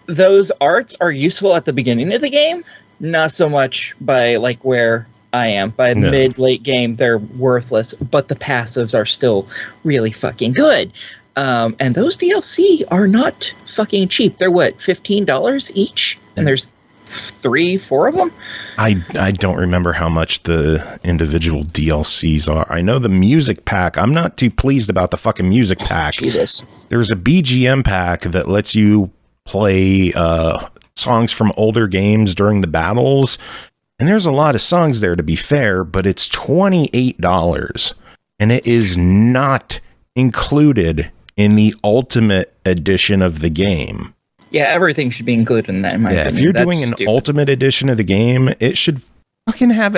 those arts are useful at the beginning of the game, not so much by like where I am. By mid-late game, they're worthless, but the passives are still really fucking good. And those DLC are not fucking cheap. They're what, $15 each? And there's 3-4 of them. I don't remember how much the individual DLCs are. I know the music pack. I'm not too pleased about the fucking music pack. Jesus. There's a BGM pack that lets you play songs from older games during the battles, and there's a lot of songs there, to be fair, but it's $28, and it is not included in the ultimate edition of the game. Yeah, everything should be included in that, in my opinion. If you're doing an ultimate edition of the game, it should fucking have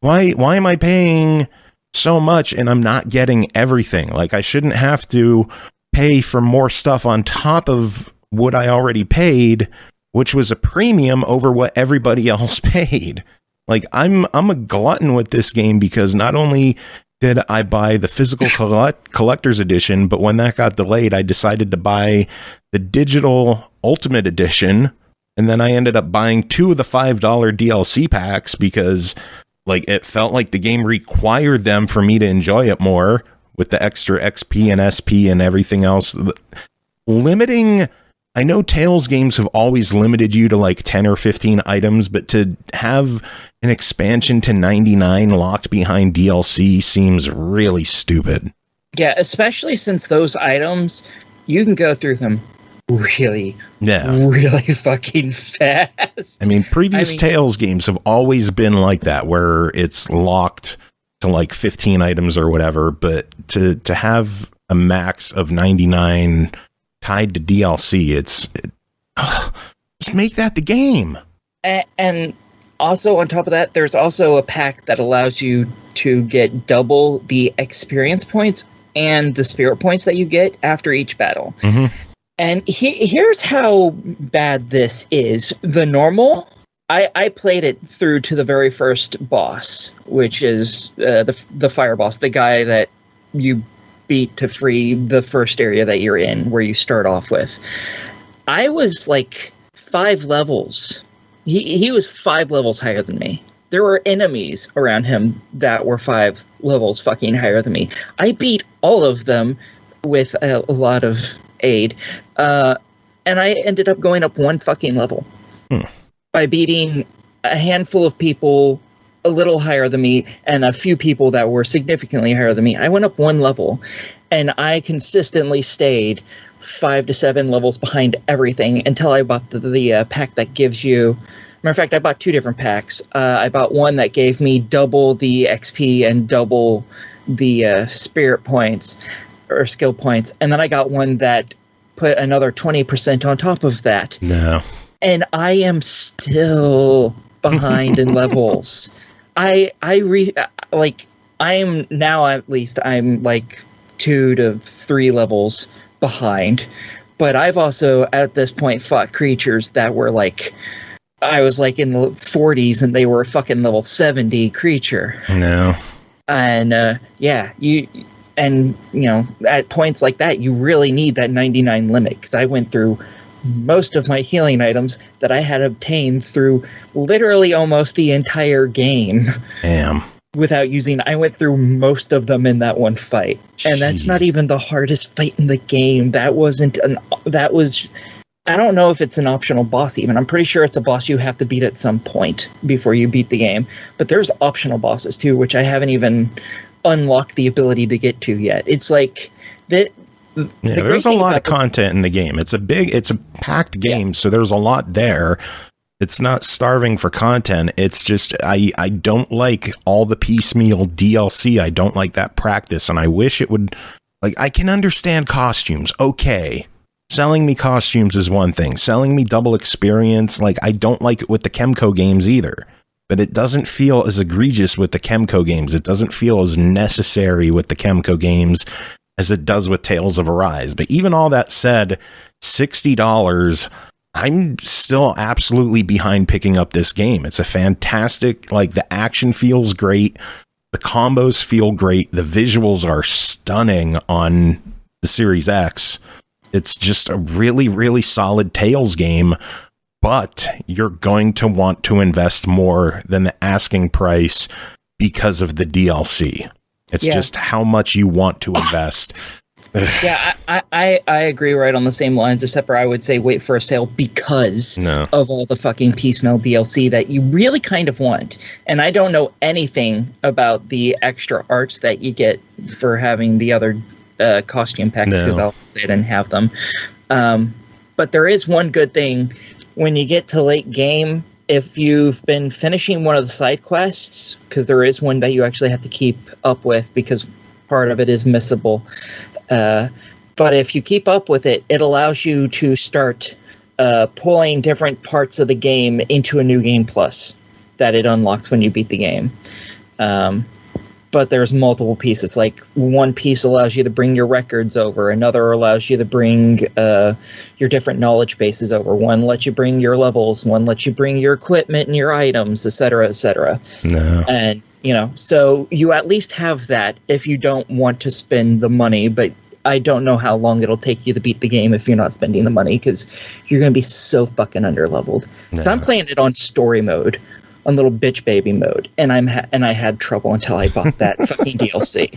why am I paying so much and I'm not getting everything? Like, I shouldn't have to pay for more stuff on top of what I already paid, which was a premium over what everybody else paid. Like, I'm a glutton with this game, because not only did I buy the physical collector's edition, but when that got delayed, I decided to buy the digital ultimate edition, and then I ended up buying 2 of the $5 DLC packs because, like, it felt like the game required them for me to enjoy it more, with the extra XP and SP and everything else. Limiting, I know Tales games have always limited you to like 10 or 15 items, but to have an expansion to 99 locked behind DLC seems really stupid. Yeah, especially since those items, you can go through them really fucking fast. I mean, previous Tales games have always been like that, where it's locked to like 15 items or whatever, but to have a max of 99 tied to DLC, just make that the game. And also on top of that, there's also a pack that allows you to get double the experience points and the spirit points that you get after each battle. Mm-hmm. And here's how bad this is. The normal, I played it through to the very first boss, which is the fire boss, the guy that you beat to free the first area that you're in, where you start off with. I was like 5 levels. He was 5 levels higher than me. There were enemies around him that were 5 levels fucking higher than me. I beat all of them with a lot of aid, and I ended up going up 1 fucking level by beating a handful of people a little higher than me and a few people that were significantly higher than me. I went up one level, and I consistently stayed 5 to 7 levels behind everything until I bought the pack that gives you... Matter of fact, I bought 2 different packs. I bought one that gave me double the XP and double the spirit points or skill points, and then I got one that put another 20% on top of that. No. And I am still behind in levels. I am now, at least I'm like 2 to 3 levels behind, but I've also at this point fought creatures that were like, I was like in the 40s and they were a fucking level 70 creature. No. And at points like that, you really need that 99 limit, because I went through most of my healing items that I had obtained through literally almost the entire game. Damn. Without using, I went through most of them in that one fight. Jeez. And that's not even the hardest fight in the game. That was, I don't know if it's an optional boss even. I'm pretty sure it's a boss you have to beat at some point before you beat the game. But there's optional bosses too, which I haven't even unlocked the ability to get to yet. It's like that. Yeah, there's a lot of content in the game. It's a packed game, yes. So there's a lot there. It's not starving for content. It's just I don't like all the piecemeal DLC. I don't like that practice, and I wish it would. Like, I can understand costumes. Okay. Selling me costumes is one thing. Selling me double experience, like, I don't like it with the Kemco games either. But it doesn't feel as egregious with the Kemco games. It doesn't feel as necessary with the Kemco games as it does with Tales of Arise. But even all that said, $60, I'm still absolutely behind picking up this game. It's a fantastic, like, the action feels great. The combos feel great. The visuals are stunning on the Series X. It's just a really, really solid Tales game, but you're going to want to invest more than the asking price because of the DLC. It's just how much you want to invest. Yeah, I agree right on the same lines, except for I would say wait for a sale because of all the fucking piecemeal DLC that you really kind of want. And I don't know anything about the extra arts that you get for having the other costume packs, because I'll say I didn't have them. But there is one good thing. When you get to late game, if you've been finishing one of the side quests, because there is one that you actually have to keep up with because part of it is missable. But if you keep up with it, it allows you to start pulling different parts of the game into a new game plus that it unlocks when you beat the game. But there's multiple pieces. Like, one piece allows you to bring your records over. Another allows you to bring your different knowledge bases over. One lets you bring your levels. One lets you bring your equipment and your items, etc., etc. And, so you at least have that if you don't want to spend the money. But I don't know how long it'll take you to beat the game if you're not spending the money, because you're going to be so fucking underleveled. So I'm playing it on story mode. On little bitch baby mode, and I had trouble until I bought that fucking DLC.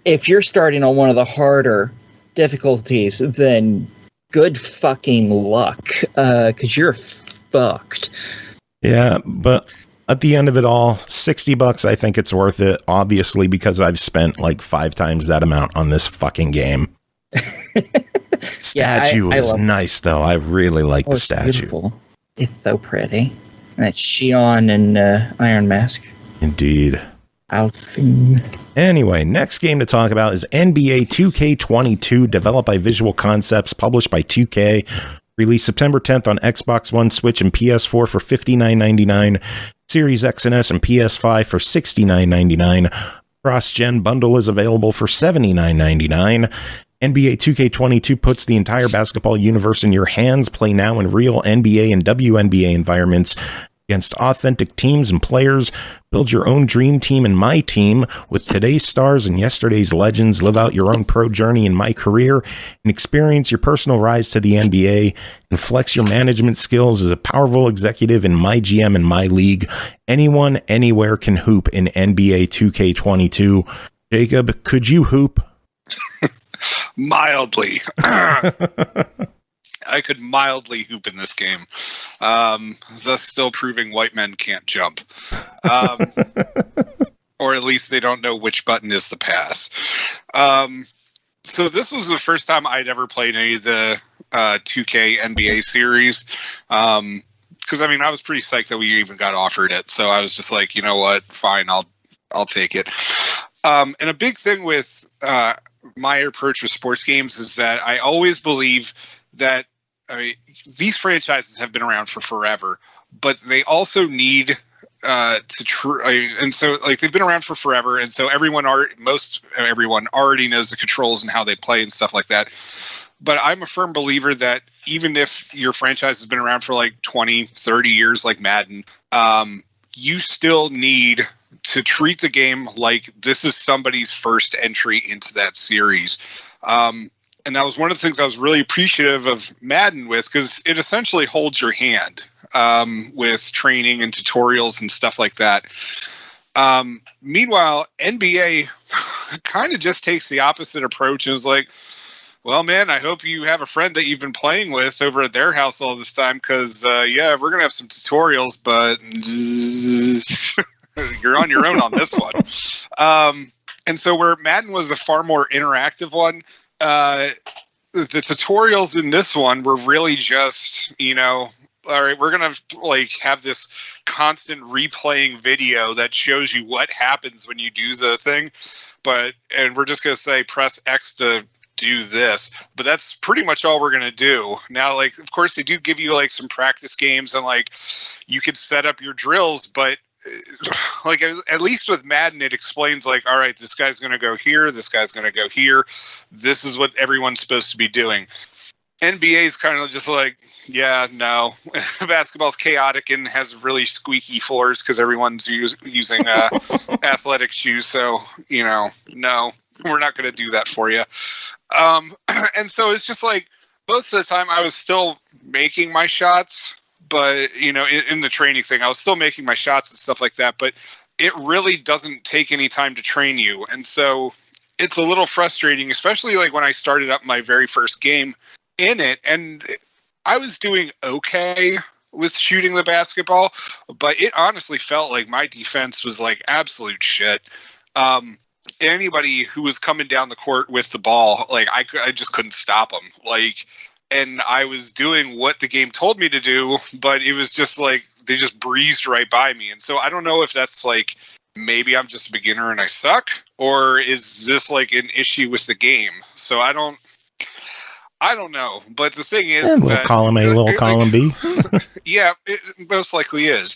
If you're starting on one of the harder difficulties, then good fucking luck, because you're fucked. Yeah, but at the end of it all, $60, I think it's worth it, obviously, because I've spent like 5 times that amount on this fucking game. Statue is nice, though. I really like the statue. Beautiful. It's so pretty. That's Shion and Iron Mask. Indeed. Alfin. Anyway, next game to talk about is NBA 2K22, developed by Visual Concepts, published by 2K, released September 10th on Xbox One, Switch, and PS4 for $59.99, Series X and S and PS5 for $69.99. Cross-gen bundle is available for $79.99. NBA 2K22 puts the entire basketball universe in your hands. Play now in real NBA and WNBA environments against authentic teams and players. Build your own dream team in My Team with today's stars and yesterday's legends. Live out your own pro journey in My Career and experience your personal rise to the NBA and flex your management skills as a powerful executive in My GM and My League. Anyone, anywhere can hoop in NBA 2K22. Jacob, could you hoop? Mildly. I could mildly hoop in this game, thus still proving white men can't jump. Or at least they don't know which button is the pass. So this was the first time I'd ever played any of the 2K NBA series. Because, I mean, I was pretty psyched that we even got offered it. So I was just like, you know what? Fine, I'll take it. And a big thing with my approach with sports games is that I always believe that, I mean, these franchises have been around for forever, but they also need and so like they've been around for forever, and so everyone already knows the controls and how they play and stuff like that. But I'm a firm believer that even if your franchise has been around for like 20, 30 years, like Madden, you still need to treat the game like this is somebody's first entry into that series. And that was one of the things I was really appreciative of Madden with, because it essentially holds your hand with training and tutorials and stuff like that. Meanwhile, NBA kind of just takes the opposite approach and is like, well, man, I hope you have a friend that you've been playing with over at their house all this time, because, yeah, we're going to have some tutorials, but you're on your own on this one. And so where Madden was a far more interactive one, the tutorials in this one were really just, you know, all right, we're going to like have this constant replaying video that shows you what happens when you do the thing. And we're just going to say, press X to do this, but that's pretty much all we're going to do. Now, like, of course they do give you like some practice games and like you could set up your drills, but like at least with Madden, it explains like, all right, this guy's going to go here. This guy's going to go here. This is what everyone's supposed to be doing. NBA is kind of just like, yeah, no. Basketball's chaotic and has really squeaky floors because everyone's using athletic shoes. So, you know, no, we're not going to do that for you. And so it's just like most of the time I was still making my shots, but, you know, in the training thing, I was still making my shots and stuff like that. But it really doesn't take any time to train you. And so it's a little frustrating, especially like when I started up my very first game in it, and I was doing okay with shooting the basketball, but it honestly felt like my defense was like absolute shit. Anybody who was coming down the court with the ball, like I just couldn't stop them. Like, and I was doing what the game told me to do, but it was just like they just breezed right by me. And so I don't know if that's like maybe I'm just a beginner and I suck, or is this like an issue with the game? So I don't know, but the thing is, little column A, little column B. Yeah, it most likely is.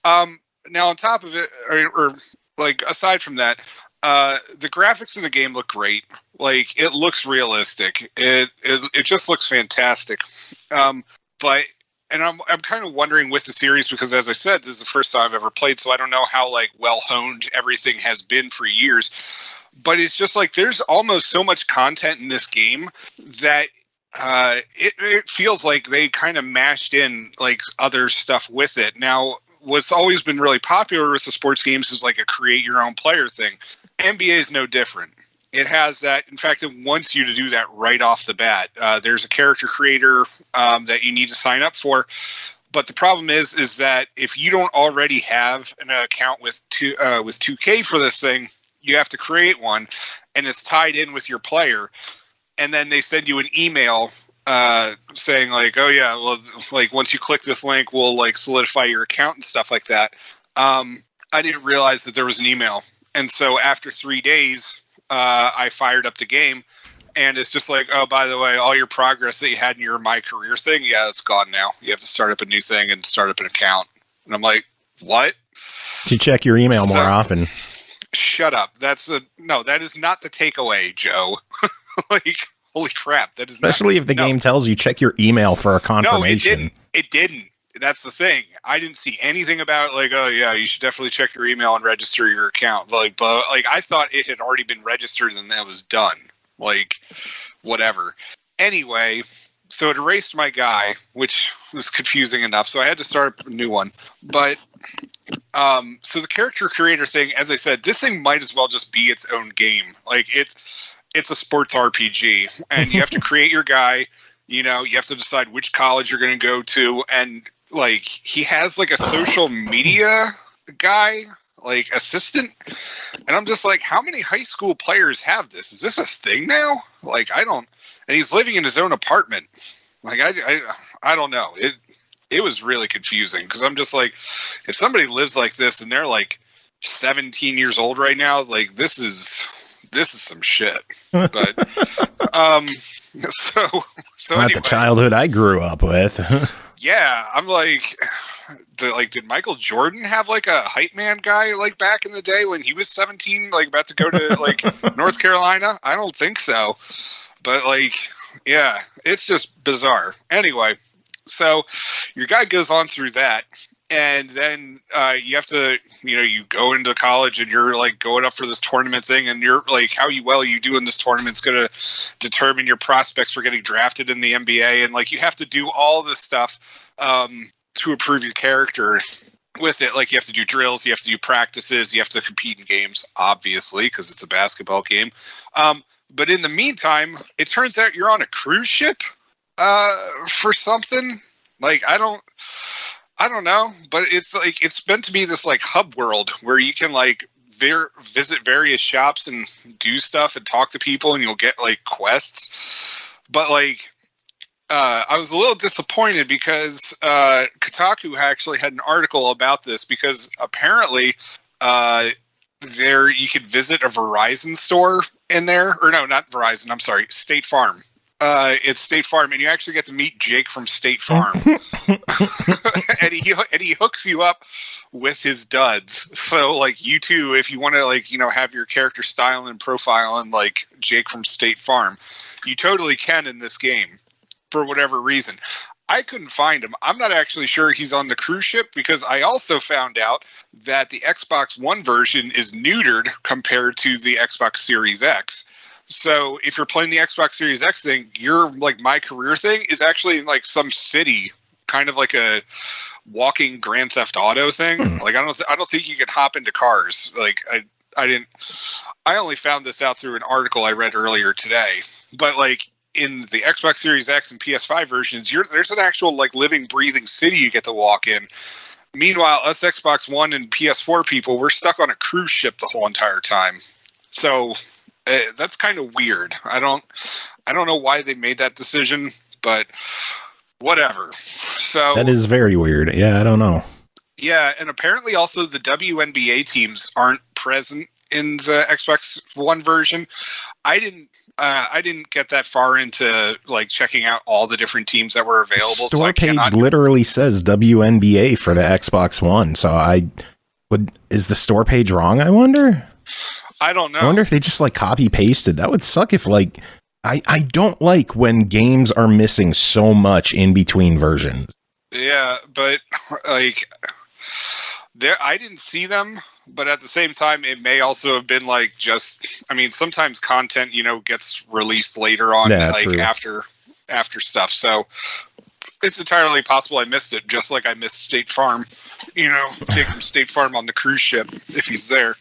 Now, on top of it, or like aside from that, the graphics in the game look great. Like, it looks realistic. It just looks fantastic. But I'm kind of wondering with the series, because as I said, this is the first time I've ever played, so I don't know how like well honed everything has been for years. But it's just like there's almost so much content in this game that it feels like they kind of mashed in like other stuff with it. Now, what's always been really popular with the sports games is like a create your own player thing. NBA is no different. It has that. In fact, it wants you to do that right off the bat. There's a character creator that you need to sign up for. But the problem is that if you don't already have an account with 2K for this thing, you have to create one, and it's tied in with your player. And then they send you an email saying like, oh yeah, well, like once you click this link, we'll like solidify your account and stuff like that. I didn't realize that there was an email. And so after 3 days, I fired up the game, and it's just like, oh, by the way, all your progress that you had in your My Career thing, yeah, it's gone now. You have to start up a new thing and start up an account. And I'm like, what? You check your email more often. Shut up. That is not the takeaway, Joe. Like, holy crap. That is especially if the game tells you check your email for a confirmation. No, it didn't. That's the thing. I didn't see anything about like, oh yeah, you should definitely check your email and register your account. But I thought it had already been registered and that was done. Like, whatever. Anyway, so it erased my guy, which was confusing enough. So I had to start up a new one. But so the character creator thing, as I said, this thing might as well just be its own game. Like, it's a sports RPG, and you have to create your guy. You know, you have to decide which college you're going to go to. And like, he has like a social media guy, like assistant. And I'm just like, how many high school players have this? Is this a thing now? Like, I don't, and he's living in his own apartment. Like, I don't know. It was really confusing because I'm just like, if somebody lives like this and they're like 17 years old right now, like this is some shit. But so not anyway, the childhood I grew up with. yeah, I'm like, did Michael Jordan have like a hype man guy like back in the day when he was 17, like about to go to like North Carolina? I don't think so. But like, yeah, it's just bizarre. Anyway, so your guy goes on through that, and then you have to, you know, you go into college and you're like going up for this tournament thing, and you're like, how well you do in this tournament is going to determine your prospects for getting drafted in the NBA, and like you have to do all this stuff to improve your character with it. Like you have to do drills, you have to do practices, you have to compete in games, obviously, because it's a basketball game. But in the meantime, it turns out you're on a cruise ship for something. Like, I don't know, but it's like, it's meant to be this like hub world where you can like visit various shops and do stuff and talk to people, and you'll get like quests. But like, I was a little disappointed because Kotaku actually had an article about this, because apparently there you could visit a Verizon store in there, or no, not Verizon, I'm sorry, State Farm. It's State Farm, and you actually get to meet Jake from State Farm. and he hooks you up with his duds. So like, you too, if you want to like, you know, have your character style and profile and like Jake from State Farm, you totally can in this game for whatever reason. I couldn't find him. I'm not actually sure he's on the cruise ship, because I also found out that the Xbox One version is neutered compared to the Xbox Series X. So if you're playing the Xbox Series X thing, your like My Career thing is actually in like some city, kind of like a walking Grand Theft Auto thing. Like I don't think you can hop into cars. Like I only found this out through an article I read earlier today. But like in the Xbox Series X and PS5 versions, there's an actual like living, breathing city you get to walk in. Meanwhile, us Xbox One and PS4 people, we're stuck on a cruise ship the whole entire time. So that's kind of weird. I don't know why they made that decision, but whatever. So that is very weird. Yeah, I don't know. Yeah, and apparently also the WNBA teams aren't present in the Xbox One version. I didn't get that far into like checking out all the different teams that were available. The store page literally says WNBA for the Xbox One. So is the store page wrong? I wonder. I don't know. I wonder if they just like copy pasted. That would suck if like, I don't like when games are missing so much in between versions. Yeah, but like I didn't see them, but at the same time, it may also have been like sometimes content, you know, gets released later on, like true. after stuff. So it's entirely possible I missed it, just like I missed State Farm, you know, taking State Farm on the cruise ship if he's there.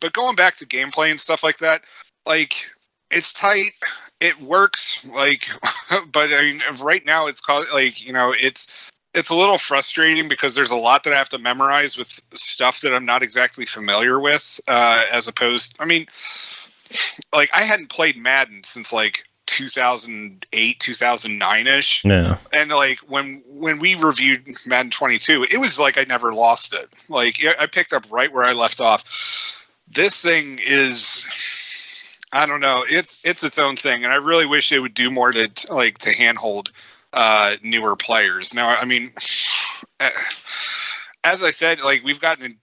But going back to gameplay and stuff like that, like it's tight, it works, like, but I mean, right now it's called like, you know, it's a little frustrating because there's a lot that I have to memorize with stuff that I'm not exactly familiar with, as opposed, I mean, like I hadn't played Madden since like 2008, 2009-ish. No. And like when we reviewed Madden 22, it was like I never lost it. Like I picked up right where I left off. This thing is, I don't know, it's its own thing, and I really wish it would do more to handhold newer players. Now, I mean, as I said, like we've gotten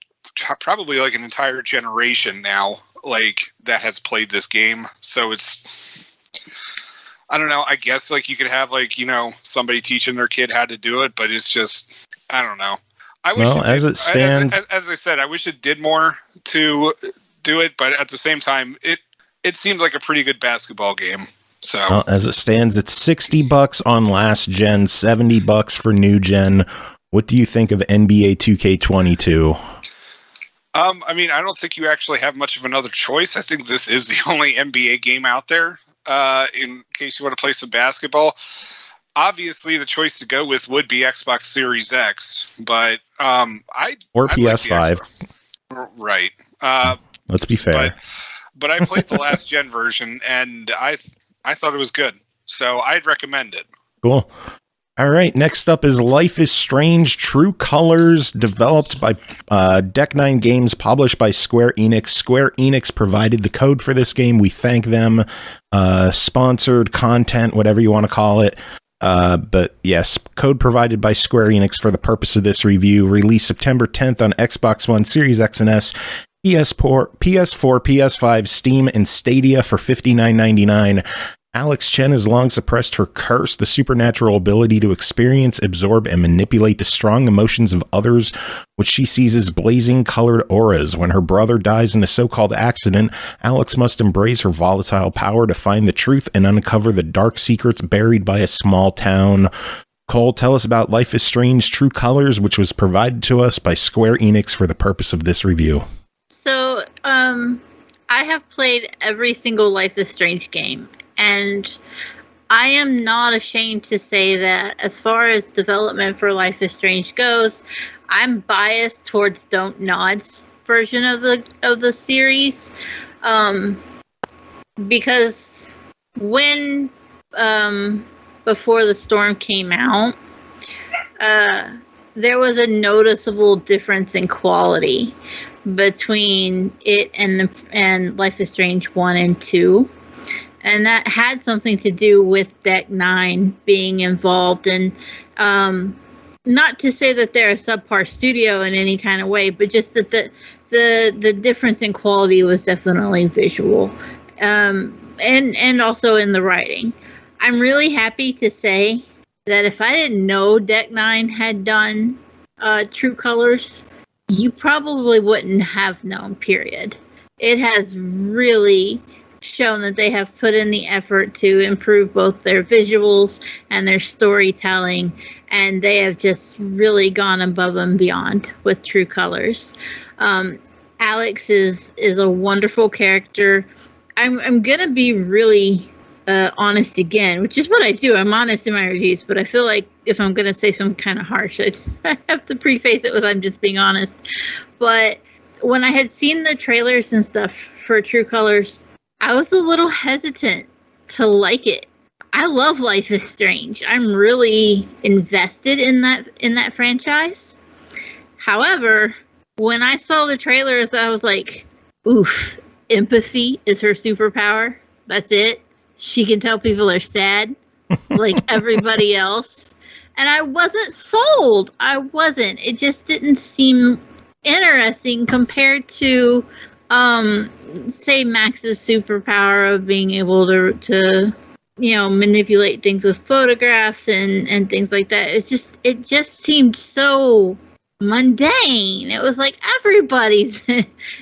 probably like an entire generation now, like that has played this game. So it's, I don't know. I guess like you could have like, you know, somebody teaching their kid how to do it, but it's just, I don't know. I wish as it stands, as I said, I wish it did more to do it, but at the same time, it seems like a pretty good basketball game. So as it stands, it's $60 on last gen, $70 for new gen. What do you think of NBA 2K22? I mean, I don't think you actually have much of another choice. I think this is the only NBA game out there. in case you want to play some basketball. Obviously, the choice to go with would be Xbox Series X, but or PS5. Right. Let's be fair. But I played the last gen version, and I thought it was good, so I'd recommend it. Cool. All right, next up is Life is Strange True Colors, developed by Deck 9 Games, published by Square Enix. Square Enix provided the code for this game. We thank them. Sponsored content, whatever you want to call it. But yes, code provided by Square Enix for the purpose of this review. Released September 10th on Xbox One, Series X and S, PS4, PS5, Steam, and Stadia for $59.99. Alex Chen has long suppressed her curse, the supernatural ability to experience, absorb, and manipulate the strong emotions of others, which she sees as blazing colored auras. When her brother dies in a so-called accident, Alex must embrace her volatile power to find the truth and uncover the dark secrets buried by a small town. Cole, tell us about Life is Strange True Colors, which was provided to us by Square Enix for the purpose of this review. So, I have played every single Life is Strange game. And I am not ashamed to say that as far as development for Life is Strange goes, I'm biased towards Don't Nod's version of the series, because when Before the Storm came out, there was a noticeable difference in quality between it and Life is Strange 1 and 2. And that had something to do with Deck 9 being involved. And not to say that they're a subpar studio in any kind of way, but just that the difference in quality was definitely visual. And also in the writing. I'm really happy to say that if I didn't know Deck 9 had done True Colors, you probably wouldn't have known, period. It has really shown that they have put in the effort to improve both their visuals and their storytelling, and they have just really gone above and beyond with True Colors. Alex is a wonderful character. I'm gonna be really honest again, which is what I do. I'm honest in my reviews, but I feel like if I'm gonna say some kind of harsh, I have to preface it with I'm just being honest. But when I had seen the trailers and stuff for True Colors, I was a little hesitant to like it. I love Life is Strange. I'm really invested in that franchise. However, when I saw the trailers, I was like, oof, empathy is her superpower. That's it. She can tell people are sad like everybody else. And I wasn't sold. I wasn't. It just didn't seem interesting compared to say Max's superpower of being able to manipulate things with photographs and things like that. It just seemed so mundane. It was like everybody's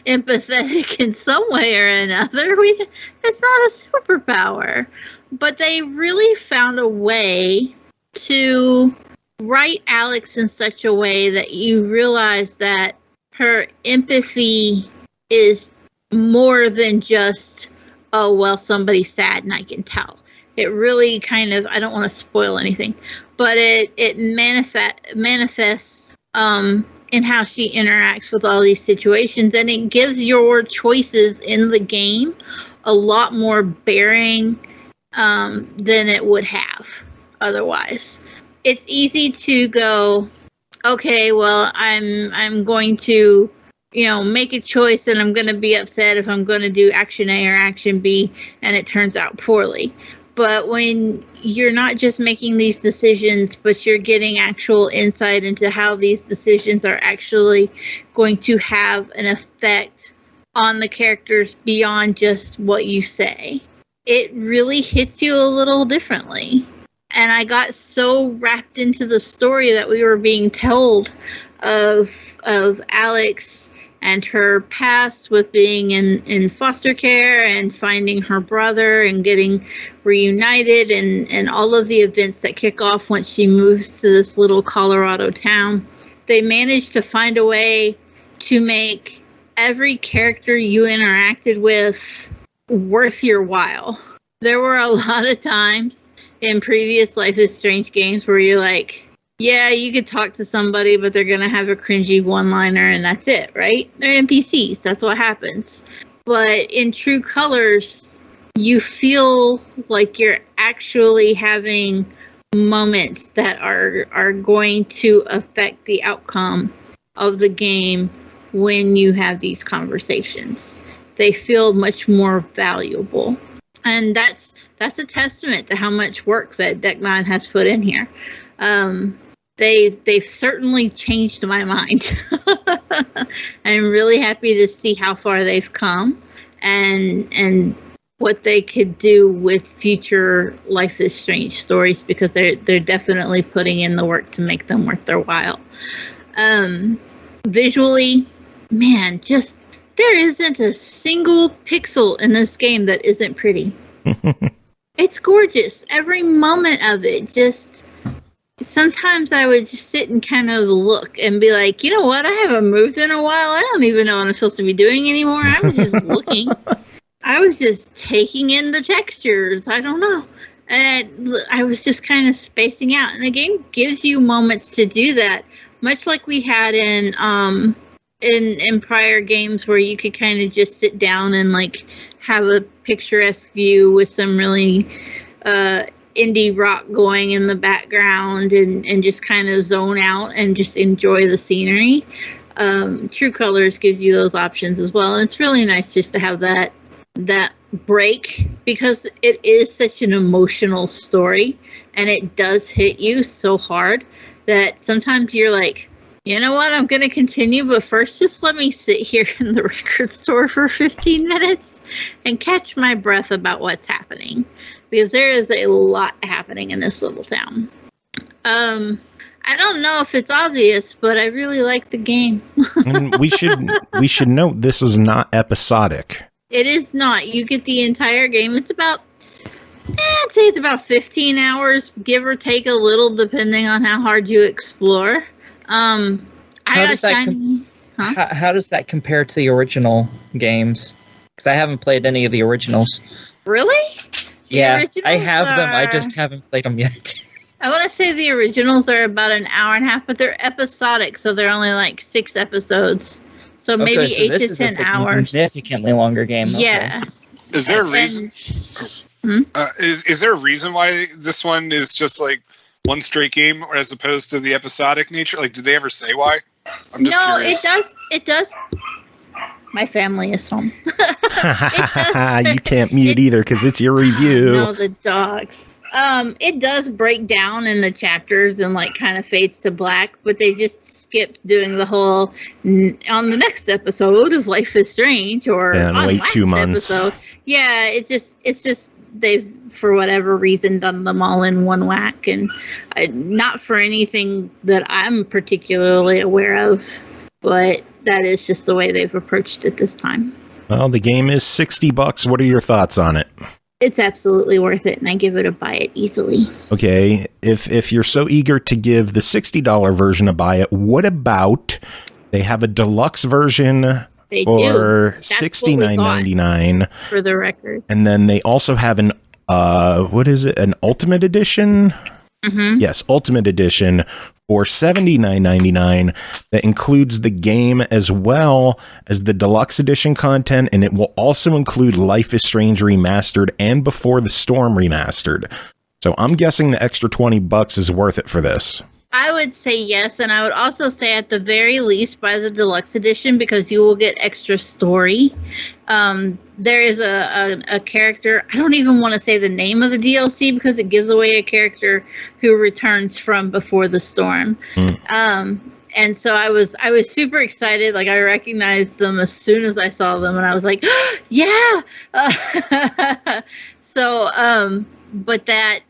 empathetic in some way or another. It's not a superpower. But they really found a way to write Alex in such a way that you realize that her empathy is more than just, oh, well, somebody's sad and I can tell. It really kind of, I don't want to spoil anything, but it manifests in how she interacts with all these situations, and it gives your choices in the game a lot more bearing than it would have otherwise. It's easy to go, okay, well, I'm going to make a choice and I'm going to be upset if I'm going to do action A or action B and it turns out poorly. But when you're not just making these decisions, but you're getting actual insight into how these decisions are actually going to have an effect on the characters beyond just what you say, it really hits you a little differently. And I got so wrapped into the story that we were being told of Alex and her past with being in foster care and finding her brother and getting reunited and all of the events that kick off once she moves to this little Colorado town. They managed to find a way to make every character you interacted with worth your while. there were a lot of times in previous Life is Strange games where you're like, yeah, you could talk to somebody, but they're going to have a cringy one-liner and that's it, right? They're NPCs. That's what happens. But in True Colors, you feel like you're actually having moments that are going to affect the outcome of the game when you have these conversations. They feel much more valuable. And that's a testament to how much work that Deck 9 has put in here. They've certainly changed my mind. I'm really happy to see how far they've come and what they could do with future Life is Strange stories, because they're definitely putting in the work to make them worth their while. Visually, man, just there isn't a single pixel in this game that isn't pretty. It's gorgeous. Every moment of it. Just sometimes I would just sit and kind of look and be like, you know what? I haven't moved in a while. I don't even know what I'm supposed to be doing anymore. I was just looking. I was just taking in the textures. I don't know. And I was just kind of spacing out. And the game gives you moments to do that, much like we had in prior games where you could kind of just sit down and like have a picturesque view with some really indie rock going in the background and just kind of zone out and just enjoy the scenery. True Colors gives you those options as well. And it's really nice just to have that break, because it is such an emotional story and it does hit you so hard that sometimes you're like, you know what, I'm going to continue, but first just let me sit here in the record store for 15 minutes and catch my breath about what's happening, because there is a lot happening in this little town. I don't know if it's obvious, but I really like the game. And we should note this is not episodic. It is not. You get the entire game. It's about, I'd say it's about 15 hours, give or take a little, depending on how hard you explore. How does that compare to the original games? Because I haven't played any of the originals. Really? Yeah, I have them. I just haven't played them yet. I want to say the originals are about an hour and a half, but they're episodic, so they're only like 6 episodes. So maybe 8 to 10 hours. Significantly longer game. Yeah. Okay. Is there a reason? Is there a reason why this one is just like one straight game, or as opposed to the episodic nature? Like, did they ever say why? I'm just curious. It does. My family is home. You can't mute either because it's your review. No, the dogs. It does break down in the chapters and like kind of fades to black, but they just skipped doing the whole on the next episode of Life is Strange or and on wait last 2 months. Episode. Yeah, it's just they've for whatever reason done them all in one whack, and not for anything that I'm particularly aware of, but that is just the way they've approached it this time. Well, the game is $60. What are your thoughts on it? It's absolutely worth it, and I give it a buy it easily. Okay, if you're so eager to give the $60 version a buy it, what about they have a deluxe version for $69.99 for the record, and then they also have an an Ultimate Edition? Mm-hmm. Yes, Ultimate Edition for $79.99 that includes the game as well as the deluxe edition content, and it will also include Life is Strange Remastered and Before the Storm Remastered. So I'm guessing the extra $20 is worth it for this. I would say yes, and I would also say at the very least buy the deluxe edition because you will get extra story. There is a character, I don't even want to say the name of the DLC because it gives away a character who returns from Before the Storm. And so I was super excited. Like, I recognized them as soon as I saw them, and I was like, oh, yeah. But that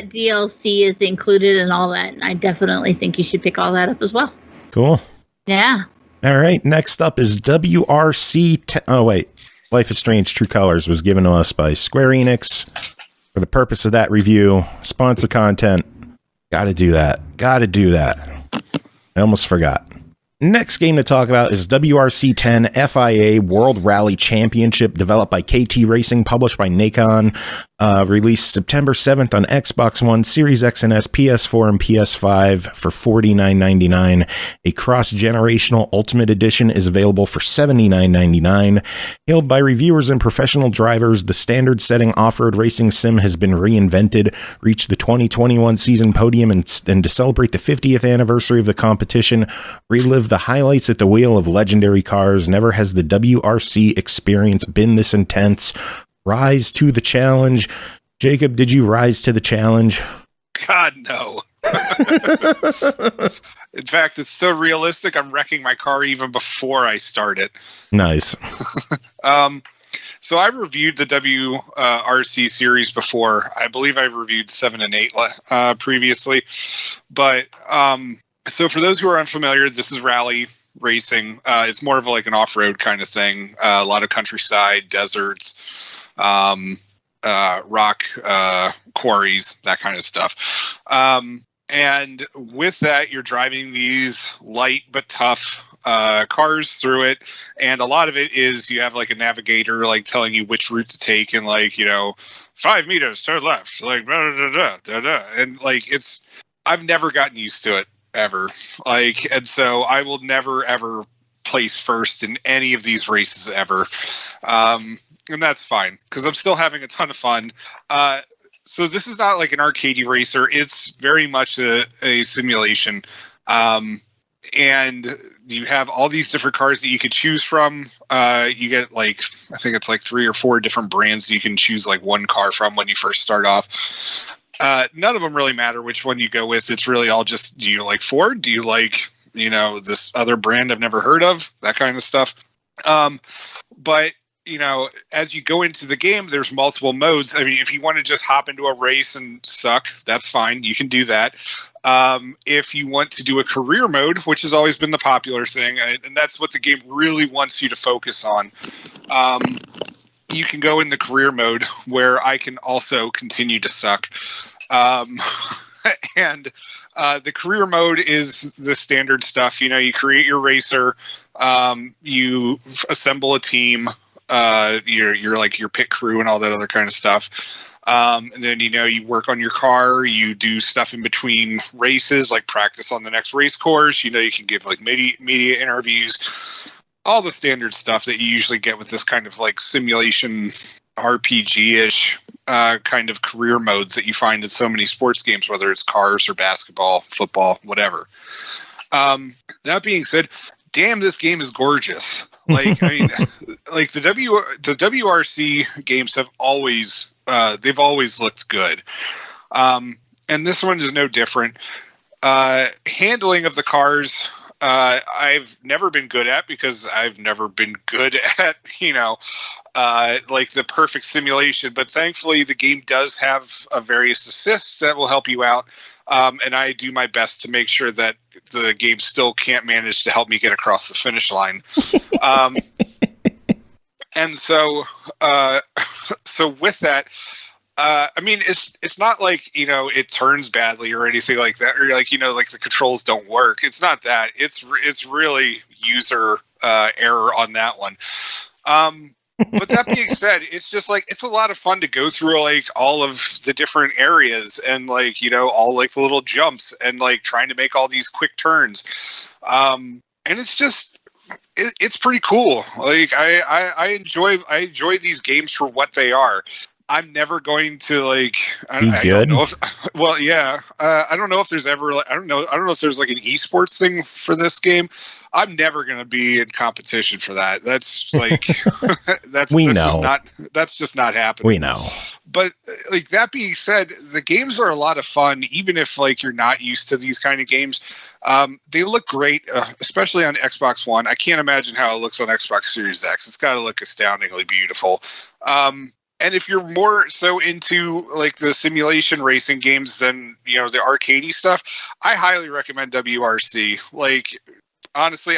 DLC is included and all that, and I definitely think you should pick all that up as well. Cool. Yeah. All right. Next up is WRC. Life is Strange True Colors was given to us by Square Enix for the purpose of that review. Sponsor content. Got to do that. I almost forgot. Next game to talk about is WRC 10 FIA World Rally Championship, developed by KT Racing, published by Nacon, released September 7th on Xbox One, Series X and S, PS4, and PS5 for $49.99. A cross-generational Ultimate Edition is available for $79.99. Hailed by reviewers and professional drivers, the standard-setting off-road racing sim has been reinvented, reached the 2021 season podium, and to celebrate the 50th anniversary of the competition, relive the highlights at the wheel of legendary cars. Never has the WRC experience been this intense. Rise to the challenge. Jacob, did you rise to the challenge? God, no. In fact, it's so realistic, I'm wrecking my car even before I start it. Nice. So I've reviewed the WRC series before. I believe I've reviewed 7 and 8 previously. But so for those who are unfamiliar, this is rally racing. It's more of like an off-road kind of thing. A lot of countryside, deserts, rock quarries, that kind of stuff. And with that, you're driving these light but tough cars through it, and a lot of it is you have like a navigator like telling you which route to take, and like, you know, 5 meters turn left, like blah, blah, blah, blah, blah. And like I've never gotten used to it ever, like, and so I will never ever place first in any of these races ever, and that's fine because I'm still having a ton of fun. So this is not like an arcade racer. It's very much a simulation. And you have all these different cars that you could choose from. You get like, I think it's like 3 or 4 different brands you can choose like one car from when you first start off. None of them really matter which one you go with. It's really all just, do you like Ford? Do you like, you know, this other brand I've never heard of? That kind of stuff. But you know, as you go into the game, there's multiple modes. I mean, if you want to just hop into a race and suck, that's fine. You can do that. If you want to do a career mode, which has always been the popular thing, and that's what the game really wants you to focus on, you can go in the career mode where I can also continue to suck. And the career mode is the standard stuff. You know, you create your racer, you assemble a team, you're like your pit crew and all that other kind of stuff. And then, you know, you work on your car, you do stuff in between races, like practice on the next race course. You know, you can give like media interviews, all the standard stuff that you usually get with this kind of like simulation RPG-ish kind of career modes that you find in so many sports games, whether it's cars or basketball, football, whatever. That being said, damn, this game is gorgeous. Like, I mean, like the WRC games have always, they've always looked good. And this one is no different. Handling of the cars, I've never been good at because I've never been good at, you know, like the perfect simulation. But thankfully, the game does have various assists that will help you out. And I do my best to make sure that the game still can't manage to help me get across the finish line. And so, so with that, I mean, it's not like, you know, it turns badly or anything like that, or like, you know, like the controls don't work. It's not that. It's really user error on that one. But that being said, it's just like, it's a lot of fun to go through like all of the different areas and like, you know, all like the little jumps and like trying to make all these quick turns. And it's just, it's pretty cool. Like I enjoy these games for what they are. I'm never going to like, I don't know if, well, yeah, I don't know if there's ever, I don't know if there's like an esports thing for this game. I'm never going to be in competition for that. That's like, that's just not happening. We know. But like that being said, the games are a lot of fun, even if like you're not used to these kind of games. They look great, especially on Xbox One. I can't imagine how it looks on Xbox Series X. It's got to look astoundingly beautiful. And if you're more so into like the simulation racing games than, you know, the arcadey stuff, I highly recommend WRC. Like, honestly,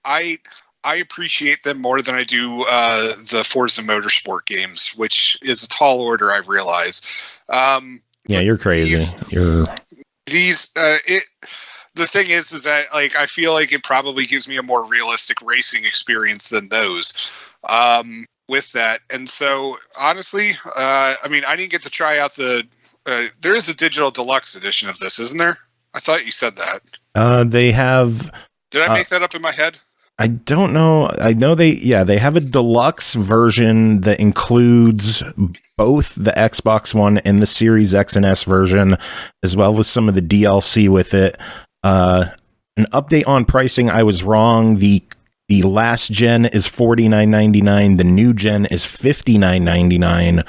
I appreciate them more than I do the Forza Motorsport games, which is a tall order, I realize. Yeah, you're crazy. the thing is that like I feel like it probably gives me a more realistic racing experience than those. With that, and so honestly, I mean, I didn't get to try out the. There is a digital deluxe edition of this, isn't there? I thought you said that. They have. Did I make that up in my head? I don't know. I know they have a deluxe version that includes both the Xbox One and the Series X and S version, as well as some of the DLC with it. An update on pricing, I was wrong. The last gen is $49.99. The new gen is $59.99.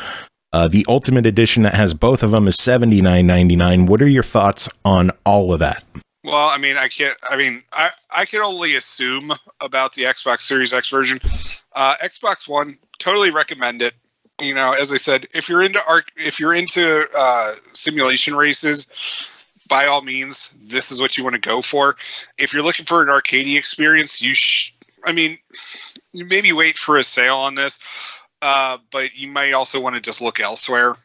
The Ultimate Edition that has both of them is $79.99. What are your thoughts on all of that? Well, I mean, I can only assume about the Xbox Series X version. Xbox One, totally recommend it. You know, as I said, if you're into simulation races, by all means, this is what you want to go for. If you're looking for an arcadey experience, you maybe wait for a sale on this, but you might also want to just look elsewhere.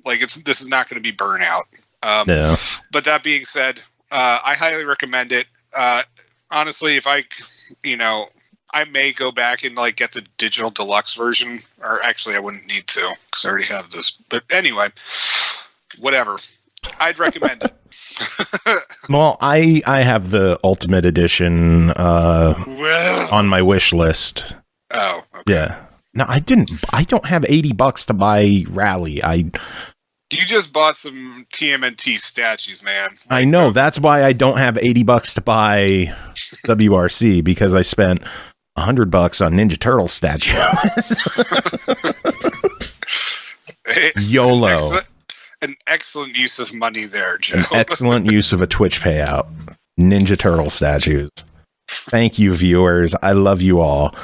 This is not going to be Burnout. No. But that being said, I highly recommend it. Honestly, if I may go back and like get the digital deluxe version, or actually I wouldn't need to because I already have this. But anyway, whatever. I'd recommend it. Well, I have the Ultimate Edition on my wish list. Oh, okay. Yeah. No, I don't have $80 to buy Rally. You just bought some TMNT statues, man. I know. That's why I don't have $80 to buy WRC, because I spent $100 on Ninja Turtle statues. YOLO. An excellent use of money there, Joe. An excellent use of a Twitch payout. Ninja Turtle statues. Thank you, viewers. I love you all.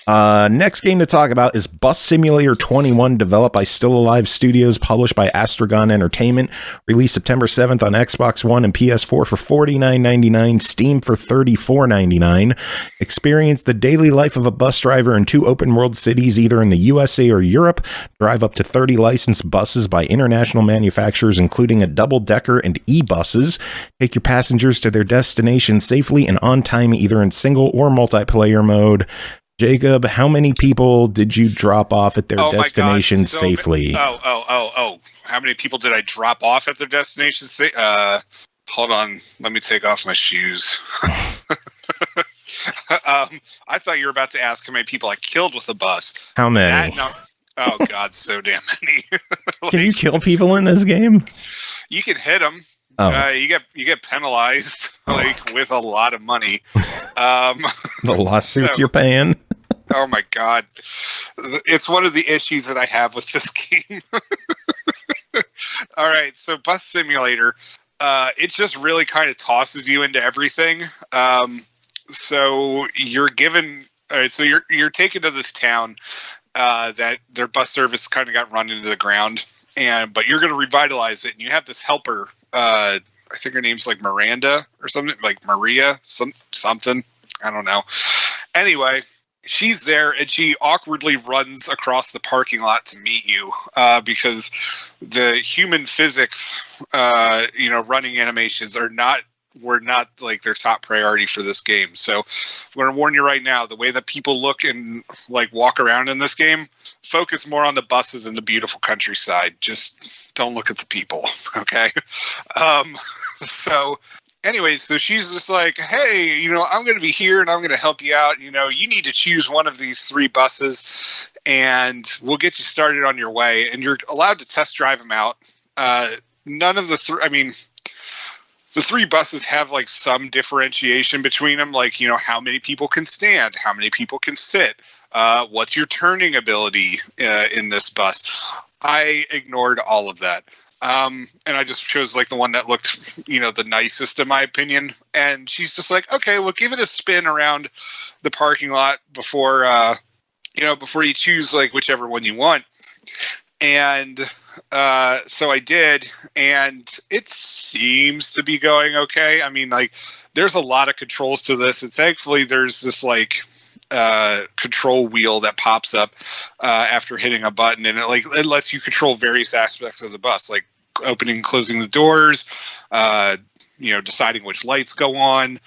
Next game to talk about is Bus Simulator 21, developed by Still Alive Studios, published by Astragon Entertainment, released September 7th on Xbox One and PS4 for $49.99, Steam for $34.99. Experience the daily life of a bus driver in 2 open-world cities, either in the USA or Europe. Drive up to 30 licensed buses by international manufacturers, including a double-decker and e-buses. Take your passengers to their destination safely and on time, either in single or multiplayer mode. Jacob, how many people did you drop off at their destination safely? How many people did I drop off at their destination? Hold on. Let me take off my shoes. I thought you were about to ask how many people I killed with a bus. How many? Oh, God, so damn many. Can you kill people in this game? You can hit them. Oh. You get penalized with a lot of money. The lawsuits you're paying. Oh my God, it's one of the issues that I have with this game. All right, so Bus Simulator, it just really kind of tosses you into everything. So you're given, all right, so you're taken to this town that their bus service kind of got run into the ground, but you're going to revitalize it, and you have this helper. I think her name's like Miranda or something, like Maria, something. I don't know. Anyway, she's there and she awkwardly runs across the parking lot to meet you because the human physics, running animations were not like their top priority for this game. So I'm going to warn you right now, the way that people look and like walk around in this game, focus more on the buses and the beautiful countryside. Just don't look at the people. Okay. So anyways, so she's just like, hey, I'm going to be here and I'm going to help you out. You need to choose one of these 3 buses and we'll get you started on your way. And you're allowed to test drive them out. None of the 3, the 3 buses have like some differentiation between them. Like, how many people can stand, how many people can sit, what's your turning ability in this bus. I ignored all of that. And I just chose like the one that looked, the nicest in my opinion. And she's just like, okay, well, give it a spin around the parking lot before you choose like whichever one you want. And so I did, and it seems to be going okay. There's a lot of controls to this, and thankfully there's this like control wheel that pops up after hitting a button, and it lets you control various aspects of the bus, like opening and closing the doors, deciding which lights go on,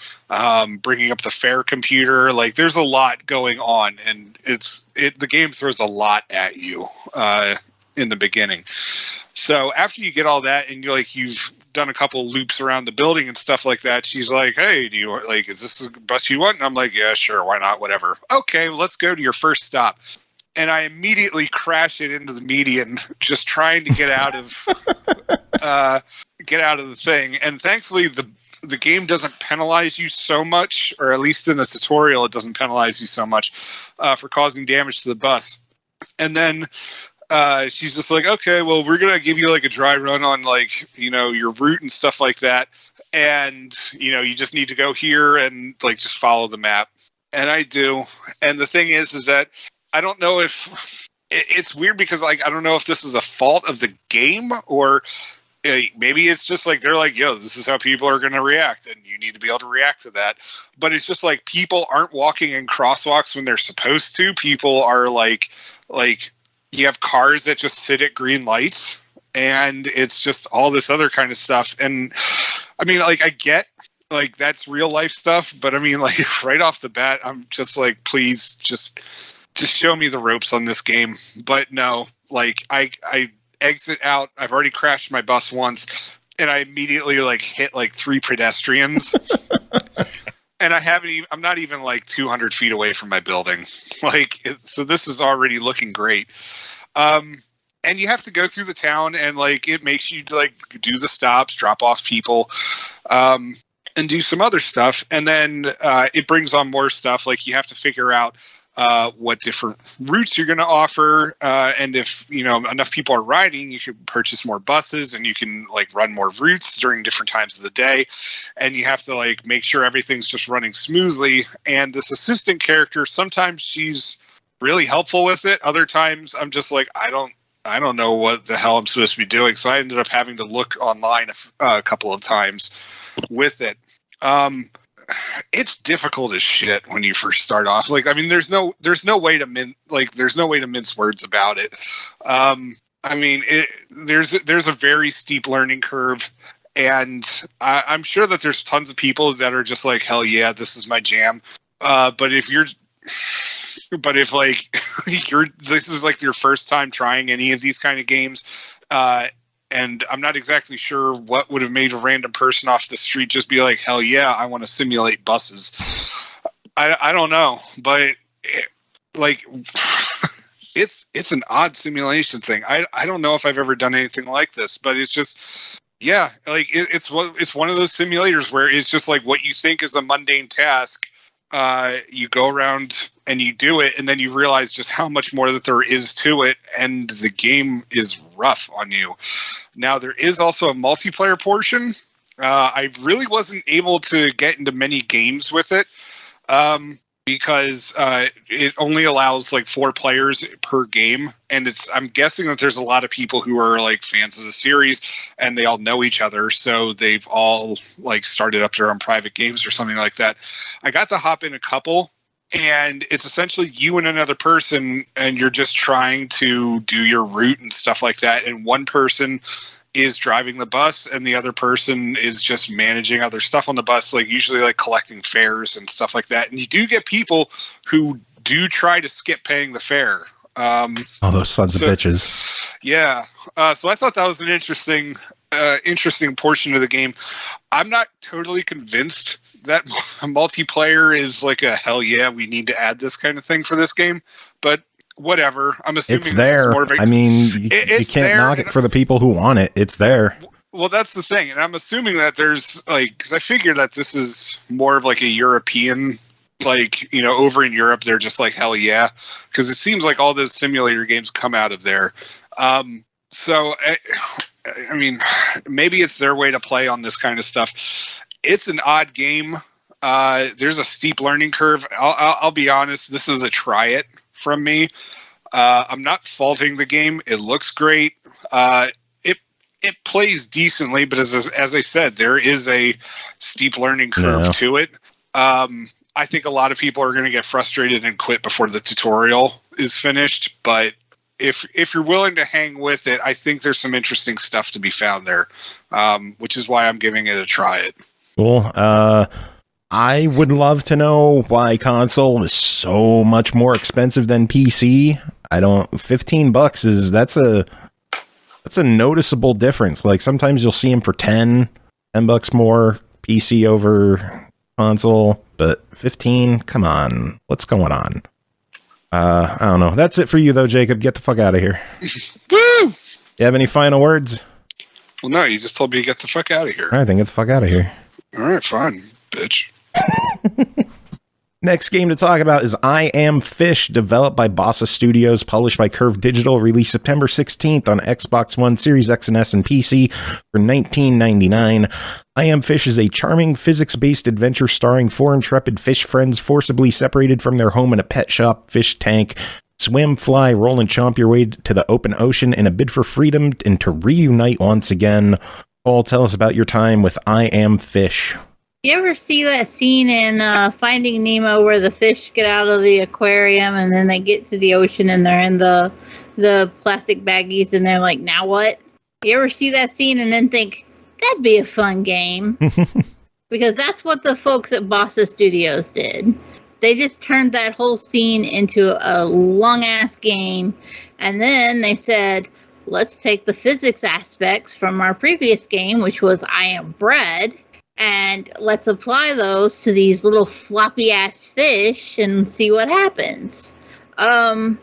bringing up the fare computer. Like, there's a lot going on, and the game throws a lot at you in the beginning. So after you get all that and you've done a couple loops around the building and stuff like that, she's like, hey, is this the bus you want? And I'm like, yeah, sure, why not, whatever. Okay, well, let's go to your first stop. And I immediately crash it into the median, just trying to get out of the thing. And thankfully, the game doesn't penalize you so much, or at least in the tutorial, it doesn't penalize you so much for causing damage to the bus. And then she's just like, okay, well, we're going to give you like a dry run on your route and stuff like that. And, you just need to go here and just follow the map. And I do. And the thing is that I don't know if it's weird because I don't know if this is a fault of the game or maybe it's just they're like, yo, this is how people are going to react and you need to be able to react to that. But it's just people aren't walking in crosswalks when they're supposed to. People are like you have cars that just sit at green lights and it's just all this other kind of stuff. And I mean, I get that's real life stuff, but I mean, right off the bat, I'm just please just show me the ropes on this game. But no, I exit out. I've already crashed my bus once and I immediately hit 3 pedestrians. And I'm not even 200 feet away from my building. So this is already looking great. And you have to go through the town and it makes you do the stops, drop off people, and do some other stuff. And then it brings on more stuff. You have to figure out what different routes you're going to offer. And if, enough people are riding, you can purchase more buses and you can run more routes during different times of the day. And you have to make sure everything's just running smoothly. And this assistant character, sometimes she's really helpful with it. Other times I'm just I don't know what the hell I'm supposed to be doing. So I ended up having to look online a couple of times with it. It's difficult as shit when you first start off. I mean, there's no way to mince words about it. I mean, there's a very steep learning curve, and I'm sure that there's tons of people that are just hell yeah, this is my jam. But if this is your first time trying any of these kind of games, and I'm not exactly sure what would have made a random person off the street just be hell yeah, I want to simulate buses. I don't know, but it's an odd simulation thing. I don't know if I've ever done anything like this, but it's just, yeah, it's one of those simulators where it's just what you think is a mundane task. You go around and you do it, and then you realize just how much more that there is to it, and the game is rough on you. Now, there is also a multiplayer portion. I really wasn't able to get into many games with it because it only allows 4 players per game, and I'm guessing that there's a lot of people who are fans of the series, and they all know each other, so they've all started up their own private games or something like that. I got to hop in a couple, and it's essentially you and another person, and you're just trying to do your route and stuff like that. And one person is driving the bus, and the other person is just managing other stuff on the bus, usually collecting fares and stuff like that. And you do get people who do try to skip paying the fare. Those sons of bitches. Yeah. So I thought that was an interesting portion of the game. I'm not totally convinced that multiplayer is a hell yeah, we need to add this kind of thing for this game, but whatever. I'm assuming it's there. I mean, you can't knock it for the people who want it. It's there. Well, that's the thing, and I'm assuming that there's because I figure that this is more of a European, over in Europe, they're just hell yeah, because it seems all those simulator games come out of there. So, I mean, maybe it's their way to play on this kind of stuff. It's an odd game. There's a steep learning curve. I'll be honest, this is a try it from me. I'm not faulting the game. It looks great. It plays decently, but as I said, there is a steep learning curve to it. I think a lot of people are going to get frustrated and quit before the tutorial is finished, but if you're willing to hang with it, I think there's some interesting stuff to be found there, which is why I'm giving it a try. Cool. I would love to know why console is so much more expensive than PC. $15 is that's a noticeable difference. Like sometimes you'll see them for $10 more PC over console, but 15, come on. What's going on? I don't know. That's it for you though, Jacob. Get the fuck out of here. Woo! You have any final words? Well, no, you just told me to get the fuck out of here. All right, then get the fuck out of here. All right, fine, bitch. Next game to talk about is I Am Fish, developed by Bossa Studios, published by Curve Digital, released September 16th on Xbox One, Series X and S, and PC for $19.99. I Am Fish is a charming physics-based adventure starring four intrepid fish friends forcibly separated from their home in a pet shop fish tank. Swim, fly, roll, and chomp your way to the open ocean in a bid for freedom and to reunite once again. Paul, tell us about your time with I Am Fish. You ever see that scene in Finding Nemo where the fish get out of the aquarium and then they get to the ocean and they're in the plastic baggies and they're like, now what? You ever see that scene and then think, that'd be a fun game? Because that's what the folks at Bossa Studios did. They just turned that whole scene into a long-ass game, and then they said, let's take the physics aspects from our previous game, which was I Am Bread, and let's apply those to these little floppy-ass fish and see what happens. I'll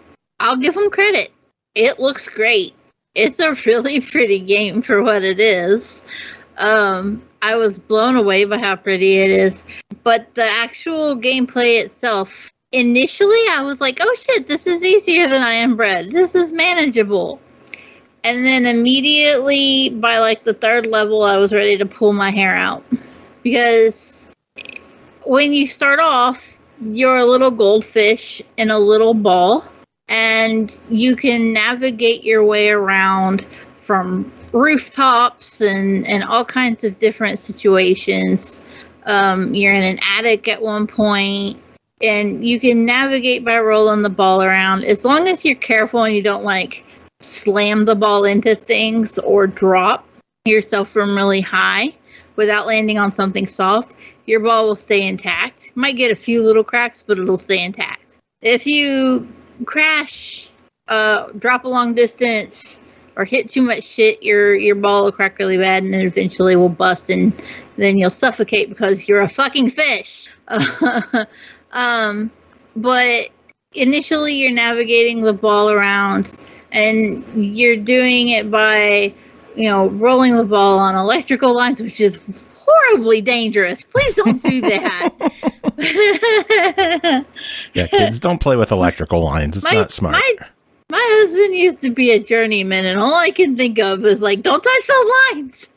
give them credit. It looks great. It's a really pretty game for what it is. I was blown away by how pretty it is. But the actual gameplay itself, initially I was like, oh shit, this is easier than I Am Bread. This is manageable. And then immediately by like the third level, I was ready to pull my hair out. Because when you start off, you're a little goldfish in a little ball. And you can navigate your way around from rooftops and all kinds of different situations. You're in an attic at one point, and you can navigate by rolling the ball around. As long as you're careful and you don't like slam the ball into things or drop yourself from really high without landing on something soft, your ball will stay intact. Might get a few little cracks, but it'll stay intact. If you crash, drop a long distance, or hit too much shit, your ball will crack really bad and then eventually will bust and then you'll suffocate because you're a fucking fish. But initially you're navigating the ball around and you're doing it by, rolling the ball on electrical lines, which is horribly dangerous. Please don't do that. Yeah, kids, don't play with electrical lines. It's not smart. My husband used to be a journeyman, and all I can think of is, like, don't touch those lines!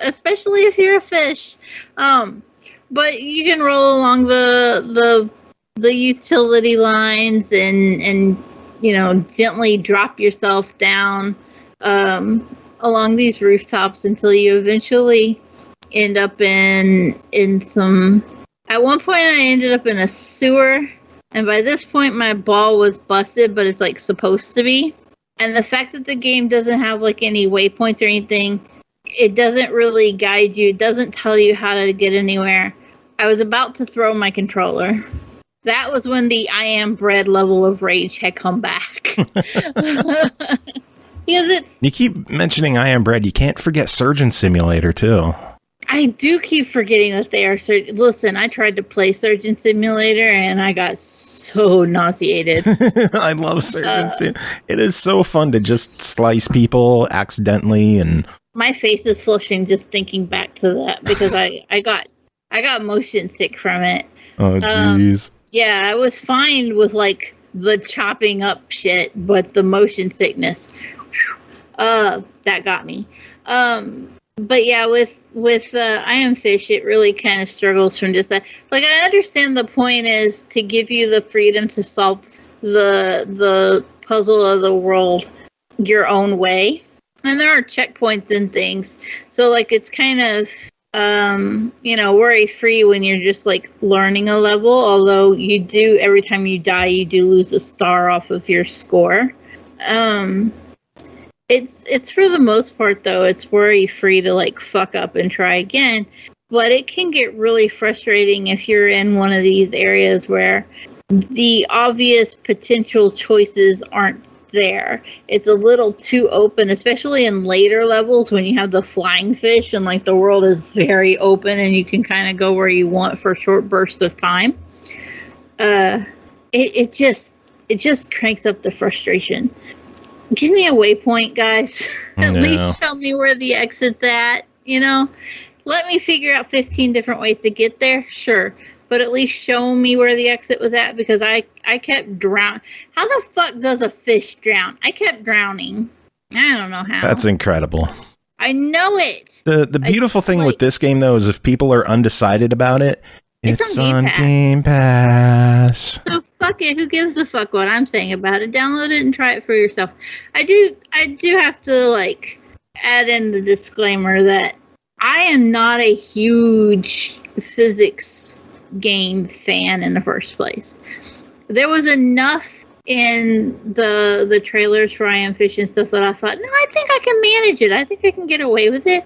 Especially if you're a fish. But you can roll along the utility lines and gently drop yourself down along these rooftops until you eventually end up in some... At one point, I ended up in a sewer. And by this point, my ball was busted, but it's, like, supposed to be. And the fact that the game doesn't have, like, any waypoints or anything, it doesn't really guide you. It doesn't tell you how to get anywhere. I was about to throw my controller. That was when the I Am Bread level of rage had come back. You keep mentioning I Am Bread. You can't forget Surgeon Simulator, too. I do keep forgetting that they are surgeons. Listen, I tried to play Surgeon Simulator and I got so nauseated. I love Surgeon Simulator. It is so fun to just slice people accidentally, and my face is flushing just thinking back to that because I got motion sick from it. Oh jeez. Yeah, I was fine with like the chopping up shit, but the motion sickness, that got me. But yeah, with I Am Fish, it really kind of struggles from just that. Like, I understand the point is to give you the freedom to solve the puzzle of the world your own way. And there are checkpoints and things. So, like, it's kind of worry free when you're just like learning a level, although you do, every time you die, you do lose a star off of your score. It's for the most part, though, it's worry free to like fuck up and try again, but it can get really frustrating if you're in one of these areas where the obvious potential choices aren't there. It's a little too open, especially in later levels when you have the flying fish and like the world is very open and you can kind of go where you want for a short burst of time. It just cranks up the frustration. Give me a waypoint, guys. At least tell me where the exit's at, Let me figure out 15 different ways to get there, sure. But at least show me where the exit was at, because I kept drowning. How the fuck does a fish drown? I kept drowning. I don't know how. That's incredible. I know it. The beautiful thing with this game, though, is if people are undecided about it, it's on Game Pass. So fuck it. Who gives a fuck what I'm saying about it? Download it and try it for yourself. I do have to like add in the disclaimer that I am not a huge physics game fan in the first place. There was enough in the trailers for I Am Fish and stuff that I thought, no, I think I can manage it. I think I can get away with it.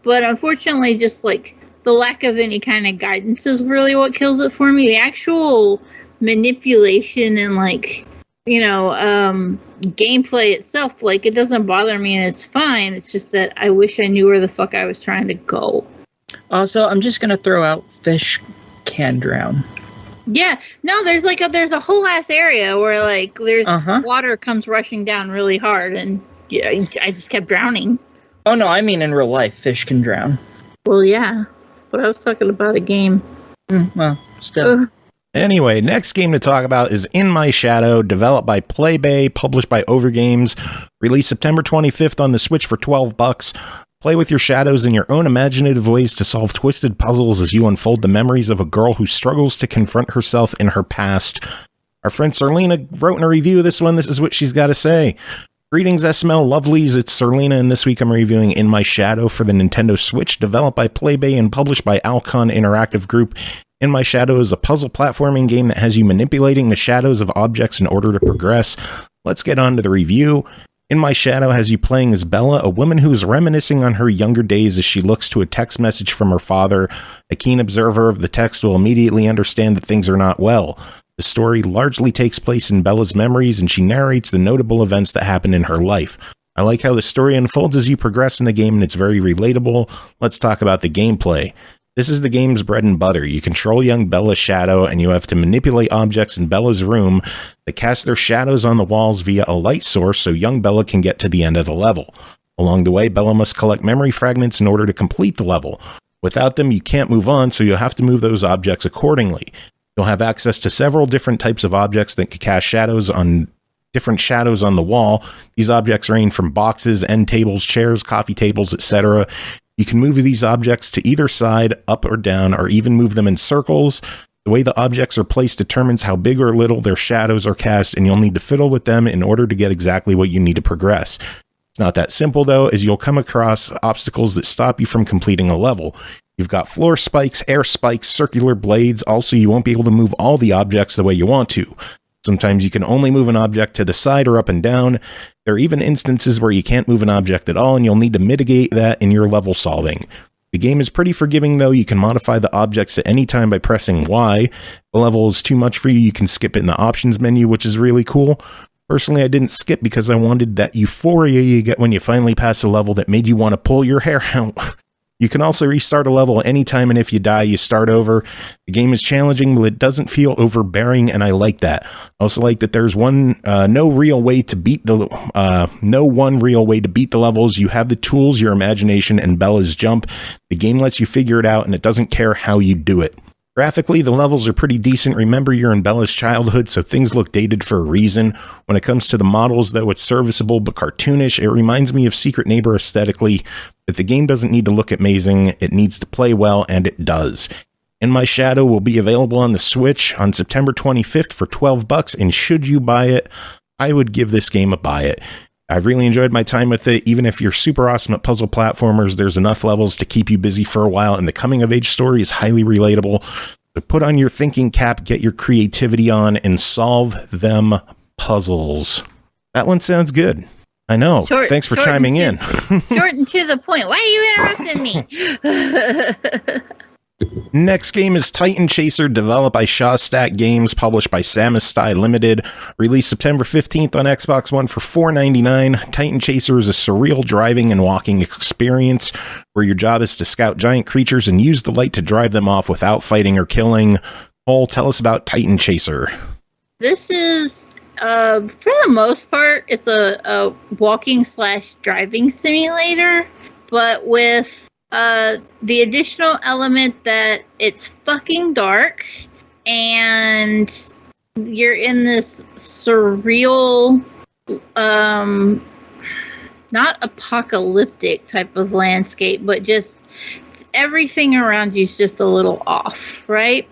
But unfortunately, just like the lack of any kind of guidance is really what kills it for me. The actual manipulation and like, gameplay itself, like it doesn't bother me and it's fine. It's just that I wish I knew where the fuck I was trying to go. Also, I'm just going to throw out fish can drown. Yeah, no, there's a whole ass area where like there's water comes rushing down really hard, and yeah, I just kept drowning. Oh no, I mean in real life, fish can drown. Well, yeah, but I was talking about a game. Well, still. Anyway, next game to talk about is In My Shadow, developed by Playbae, published by OverGamez, released September 25th on the Switch for $12. Play with your shadows in your own imaginative ways to solve twisted puzzles as you unfold the memories of a girl who struggles to confront herself in her past. Our friend Surlyna wrote in a review of this one. This is what she's got to say. Greetings, SML lovelies. It's Surlyna, and this week I'm reviewing In My Shadow for the Nintendo Switch, developed by Playbae and published by Alcon Interactive Group. In My Shadow is a puzzle platforming game that has you manipulating the shadows of objects in order to progress. Let's get on to the review. In My Shadow has you playing as Bella, a woman who is reminiscing on her younger days as she looks to a text message from her father. A keen observer of the text will immediately understand that things are not well. The story largely takes place in Bella's memories, and she narrates the notable events that happen in her life. I like how the story unfolds as you progress in the game, and it's very relatable. Let's talk about the gameplay. This is the game's bread and butter. You control young Bella's shadow, and you have to manipulate objects in Bella's room that cast their shadows on the walls via a light source so young Bella can get to the end of the level. Along the way, Bella must collect memory fragments in order to complete the level. Without them, you can't move on, so you'll have to move those objects accordingly. You'll have access to several different types of objects that can cast shadows on different shadows on the wall. These objects range from boxes, end tables, chairs, coffee tables, etc. You can move these objects to either side, up or down, or even move them in circles. The way the objects are placed determines how big or little their shadows are cast, and you'll need to fiddle with them in order to get exactly what you need to progress. It's not that simple, though, as you'll come across obstacles that stop you from completing a level. You've got floor spikes, air spikes, circular blades. Also, you won't be able to move all the objects the way you want to. Sometimes you can only move an object to the side or up and down. There are even instances where you can't move an object at all, and you'll need to mitigate that in your level solving. The game is pretty forgiving, though. You can modify the objects at any time by pressing Y. If the level is too much for you, you can skip it in the options menu, which is really cool. Personally, I didn't skip because I wanted that euphoria you get when you finally pass a level that made you want to pull your hair out. You can also restart a level anytime, and if you die, you start over. The game is challenging, but it doesn't feel overbearing, and I like that. I also like that there's no one real way to beat the levels. You have the tools, your imagination, and Bella's jump. The game lets you figure it out, and it doesn't care how you do it. Graphically, the levels are pretty decent. Remember, you're in Bella's childhood, so things look dated for a reason. When it comes to the models, though, it's serviceable but cartoonish. It reminds me of Secret Neighbor aesthetically, but the game doesn't need to look amazing. It needs to play well, and it does. In My Shadow will be available on the Switch on September 25th for $12, and should you buy it, I would give this game a buy it. I've really enjoyed my time with it. Even if you're super awesome at puzzle platformers, there's enough levels to keep you busy for a while, and the coming-of-age story is highly relatable. So put on your thinking cap, get your creativity on, and solve them puzzles. That one sounds good. I know. Thanks for chiming in. Short and to the point. Why are you interrupting me? Next game is Titan Chaser, developed by shostak.games, published by Samustai Limited, released September 15th on Xbox One for $4.99. Titan Chaser is a surreal driving and walking experience where your job is to scout giant creatures and use the light to drive them off without fighting or killing. Cole, tell us about Titan Chaser. This is, for the most part, it's a walking/driving simulator, but with the additional element that it's fucking dark and you're in this surreal, not apocalyptic type of landscape, but just everything around you is just a little off, right?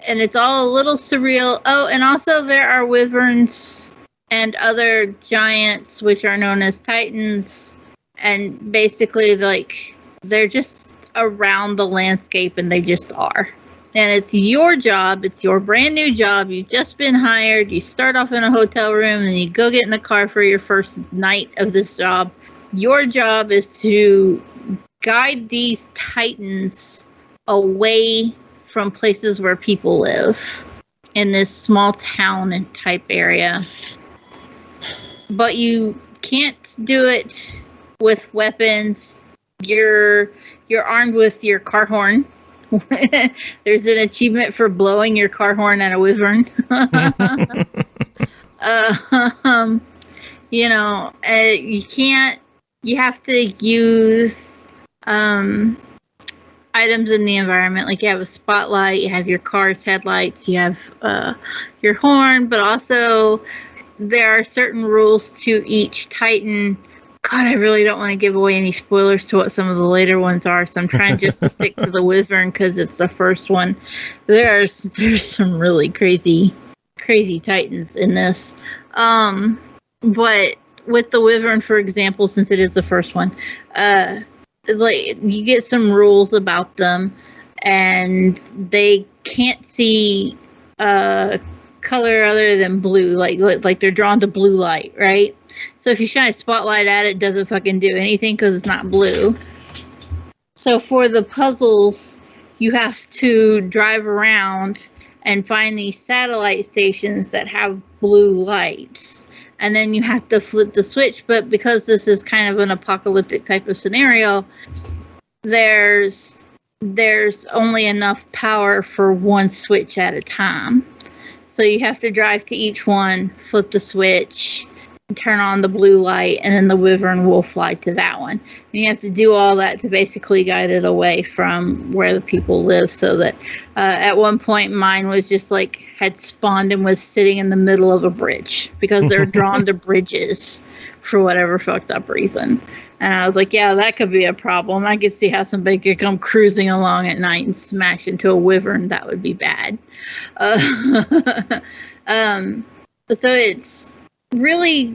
And it's all a little surreal. Oh, and also there are wyverns and other giants, which are known as titans, and basically, like, they're just around the landscape, and they just are. And it's your job. It's your brand new job. You've just been hired. You start off in a hotel room, and you go get in a car for your first night of this job. Your job is to guide these titans away from places where people live in this small town type area. But you can't do it with weapons. You're armed with your car horn. There's an achievement for blowing your car horn at a wyvern. You can't. You have to use items in the environment. Like, you have a spotlight, you have your car's headlights, you have your horn, but also there are certain rules to each Titan. God, I really don't want to give away any spoilers to what some of the later ones are, so I'm trying just to stick to the wyvern because it's the first one. There's some really crazy Titans in this. But with the wyvern, for example, since it is the first one, like, you get some rules about them, and they can't see color other than blue, like they're drawn to blue light, right? So if you shine a spotlight at it, it doesn't fucking do anything because it's not blue. So for the puzzles, you have to drive around and find these satellite stations that have blue lights. And then you have to flip the switch, but because this is kind of an apocalyptic type of scenario, there's only enough power for one switch at a time. So you have to drive to each one, flip the switch, turn on the blue light, and then the wyvern will fly to that one. And you have to do all that to basically guide it away from where the people live, so that at one point mine was just like had spawned and was sitting in the middle of a bridge because they're drawn to bridges for whatever fucked up reason. And I was like, yeah, that could be a problem. I could see how somebody could come cruising along at night and smash into a wyvern. That would be bad. So it's really,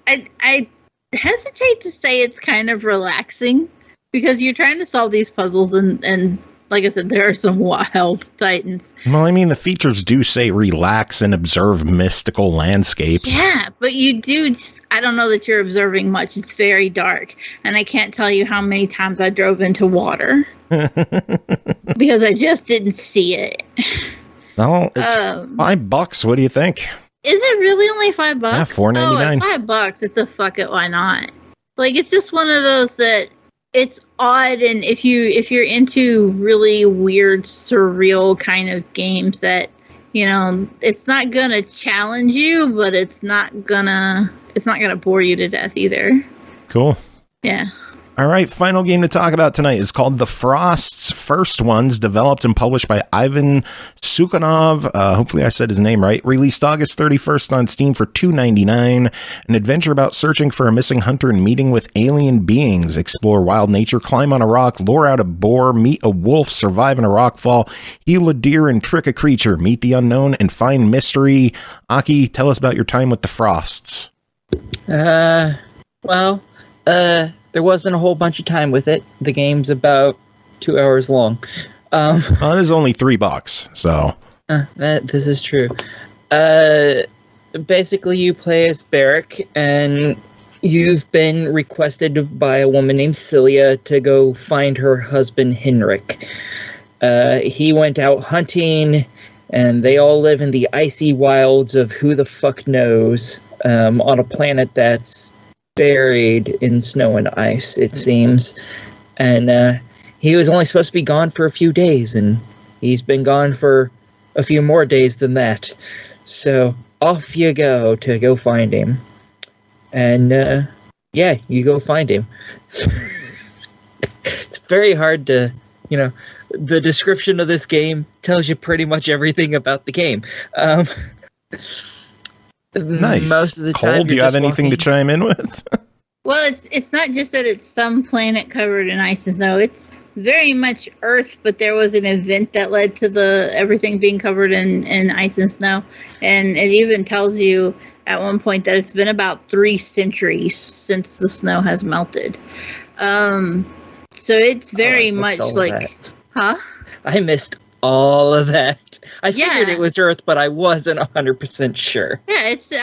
I hesitate to say it's kind of relaxing because you're trying to solve these puzzles and like I said, there are some wild titans. Well, I mean, the features do say relax and observe mystical landscapes. Yeah, but you do, I don't know that you're observing much. It's very dark. And I can't tell you how many times I drove into water because I just didn't see it. Well, it's $5. What do you think? Is it really only $5? Yeah, $4.99. Oh, $5. It's a fuck it. Why not? Like, it's just one of those that it's odd, and if you're into really weird, surreal kind of games, that, you know, it's not gonna challenge you, but it's not gonna bore you to death either. Cool. Yeah. All right, final game to talk about tonight is called The Frost's First Ones, developed and published by Ivan Sukhanov. Hopefully I said his name right. Released August 31st on Steam for $2.99. An adventure about searching for a missing hunter and meeting with alien beings. Explore wild nature, climb on a rock, lure out a boar, meet a wolf, survive in a rockfall, heal a deer, and trick a creature. Meet the unknown and find mystery. Aki, tell us about your time with The Frosts. Well, there wasn't a whole bunch of time with it. The game's about 2 hours long. Well, it is only $3, so. This is true. Basically, you play as Barrick, and you've been requested by a woman named Celia to go find her husband, Henrik. He went out hunting, and they all live in the icy wilds of who the fuck knows, on a planet that's buried in snow and ice, it seems. And he was only supposed to be gone for a few days, and he's been gone for a few more days than that. So off you go to go find him. And yeah, you go find him. It's very hard to, the description of this game tells you pretty much everything about the game. Nice. Most of the Cole, time, do you have anything to chime in with? Well, it's not just that it's some planet covered in ice and snow. It's very much Earth, but there was an event that led to everything being covered in ice and snow. And it even tells you at one point that it's been about 3 centuries since the snow has melted. So it's very much like, huh? I missed all of that. I figured it was Earth, but I wasn't 100% sure. Yeah, it's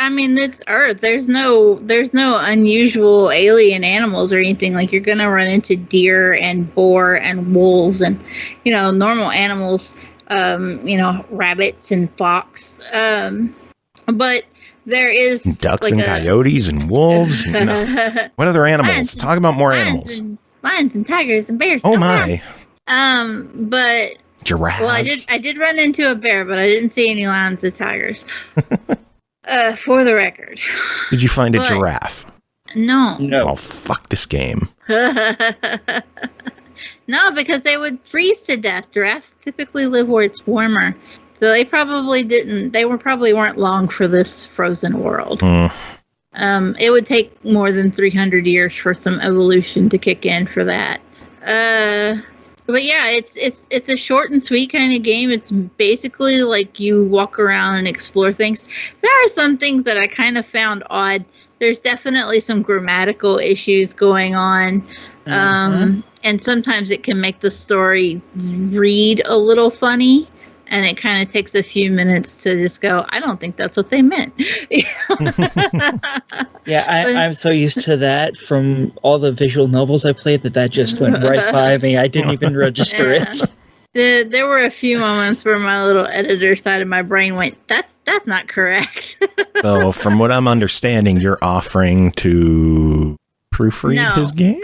Earth. There's no unusual alien animals or anything. Like, you're gonna run into deer and boar and wolves and, normal animals, rabbits and fox. But there is ducks and coyotes and wolves. What other animals? Talk about more animals. Lions and tigers and bears. Oh my. But giraffes. Well, I did run into a bear, but I didn't see any lions or tigers. For the record. Did you find a giraffe? No. Oh, fuck this game. No, because they would freeze to death. Giraffes typically live where it's warmer. So they probably didn't. They weren't long for this frozen world. It would take more than 300 years for some evolution to kick in for that. But yeah, it's a short and sweet kind of game. It's basically like you walk around and explore things. There are some things that I kind of found odd. There's definitely some grammatical issues going on. And sometimes it can make the story read a little funny. And it kind of takes a few minutes to just go, I don't think that's what they meant. Yeah, I'm so used to that from all the visual novels I played that just went right by me. I didn't even register it. There were a few moments where my little editor side of my brain went, that's not correct. So from what I'm understanding, you're offering to proofread his game?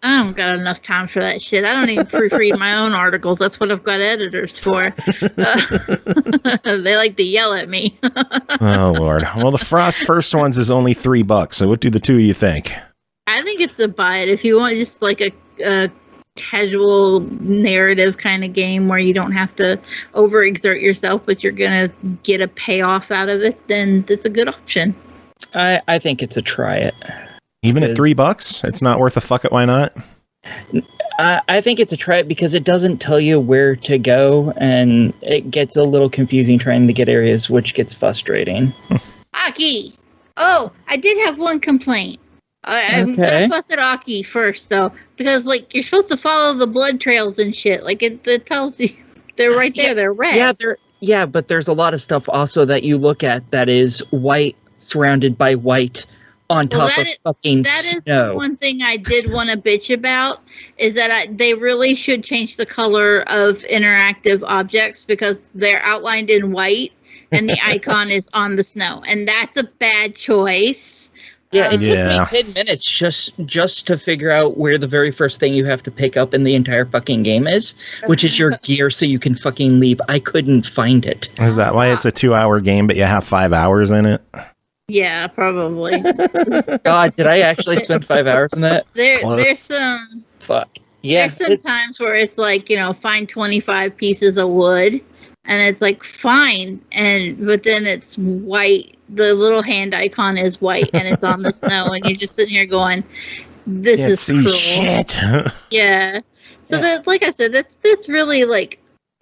I don't got enough time for that shit. I don't even proofread my own articles. That's what I've got editors for. They like to yell at me. Oh, Lord. Well, the first ones is only $3. So what do the two of you think? I think it's a buy it. If you want just like a casual narrative kind of game where you don't have to overexert yourself, but you're going to get a payoff out of it, then it's a good option. I think it's a try it. Even at $3, it's not worth a fuck it. Why not? I think it's a try it because it doesn't tell you where to go, and it gets a little confusing trying to get areas, which gets frustrating. Aki! Oh, I did have one complaint. I'm gonna fuss at Aki first, though, because you're supposed to follow the blood trails and shit. It tells you they're right there. They're red. Yeah, but there's a lot of stuff also that you look at that is white surrounded by white. On top of fucking that is snow. The one thing I did want to bitch about is that they really should change the color of interactive objects because they're outlined in white and the icon is on the snow, and that's a bad choice. Yeah, it took me 10 minutes just to figure out where the very first thing you have to pick up in the entire fucking game is, which is your gear so you can fucking leave. I couldn't find it. Is that why it's a 2-hour game but you have 5 hours in it? Yeah, probably. God, did I actually spend 5 hours in that? There's some... Fuck. Yeah. There's some times where it's find 25 pieces of wood, and it's fine, but then it's white. The little hand icon is white, and it's on the snow, and you're just sitting here going, this is cruel. Shit. Yeah. So that's, like I said, that's really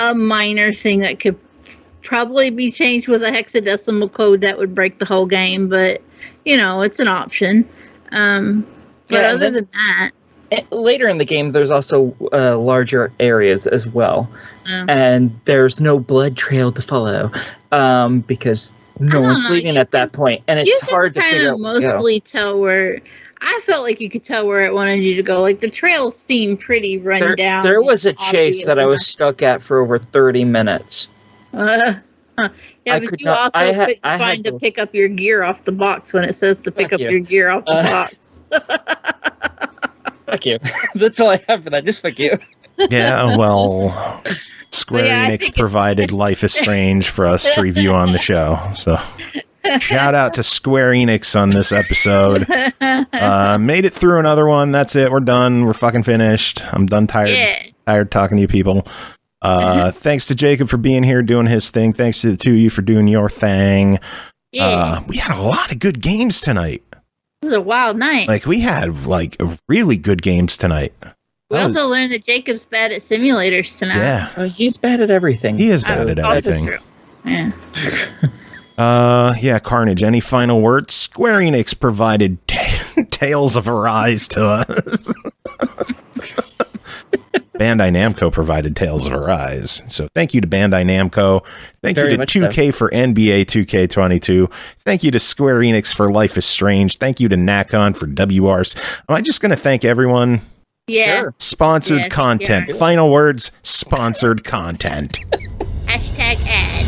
a minor thing that could probably be changed with a hexadecimal code that would break the whole game, but it's an option. But other than that, later in the game, there's also larger areas as well, and there's no blood trail to follow because no one's leaving at that point, and it's hard to figure out. Mostly tell where. I felt like you could tell where it wanted you to go. Like the trails seemed pretty run down. There was a chase that I was stuck at for over 30 minutes. Yeah, but you also couldn't find to pick up your gear off the box when it says to pick up your gear off the box. Fuck you. That's all I have for that. Just fuck you. Yeah, well, Square Enix provided Life is Strange for us to review on the show. So shout out to Square Enix on this episode. Made it through another one. That's it. We're done. We're fucking finished. I'm done. Tired talking to you people. Thanks to Jacob for being here doing his thing. Thanks to the two of you for doing your thing. Yeah. We had a lot of good games tonight. It was a wild night. Like we had really good games tonight. We also learned that Jacob's bad at simulators tonight. Yeah. He's bad at everything. He is bad at everything. Yeah. Yeah, Carnage, any final words? Square Enix provided Tales of Arise to us. Bandai Namco provided Tales of Arise. So thank you to Bandai Namco. Thank you to 2K for NBA 2K22. Thank you to Square Enix for Life is Strange. Thank you to Nacon for WRs. Am I just going to thank everyone? Yeah. Sure. Sponsored content. Sure. Final words, sponsored content. #ad.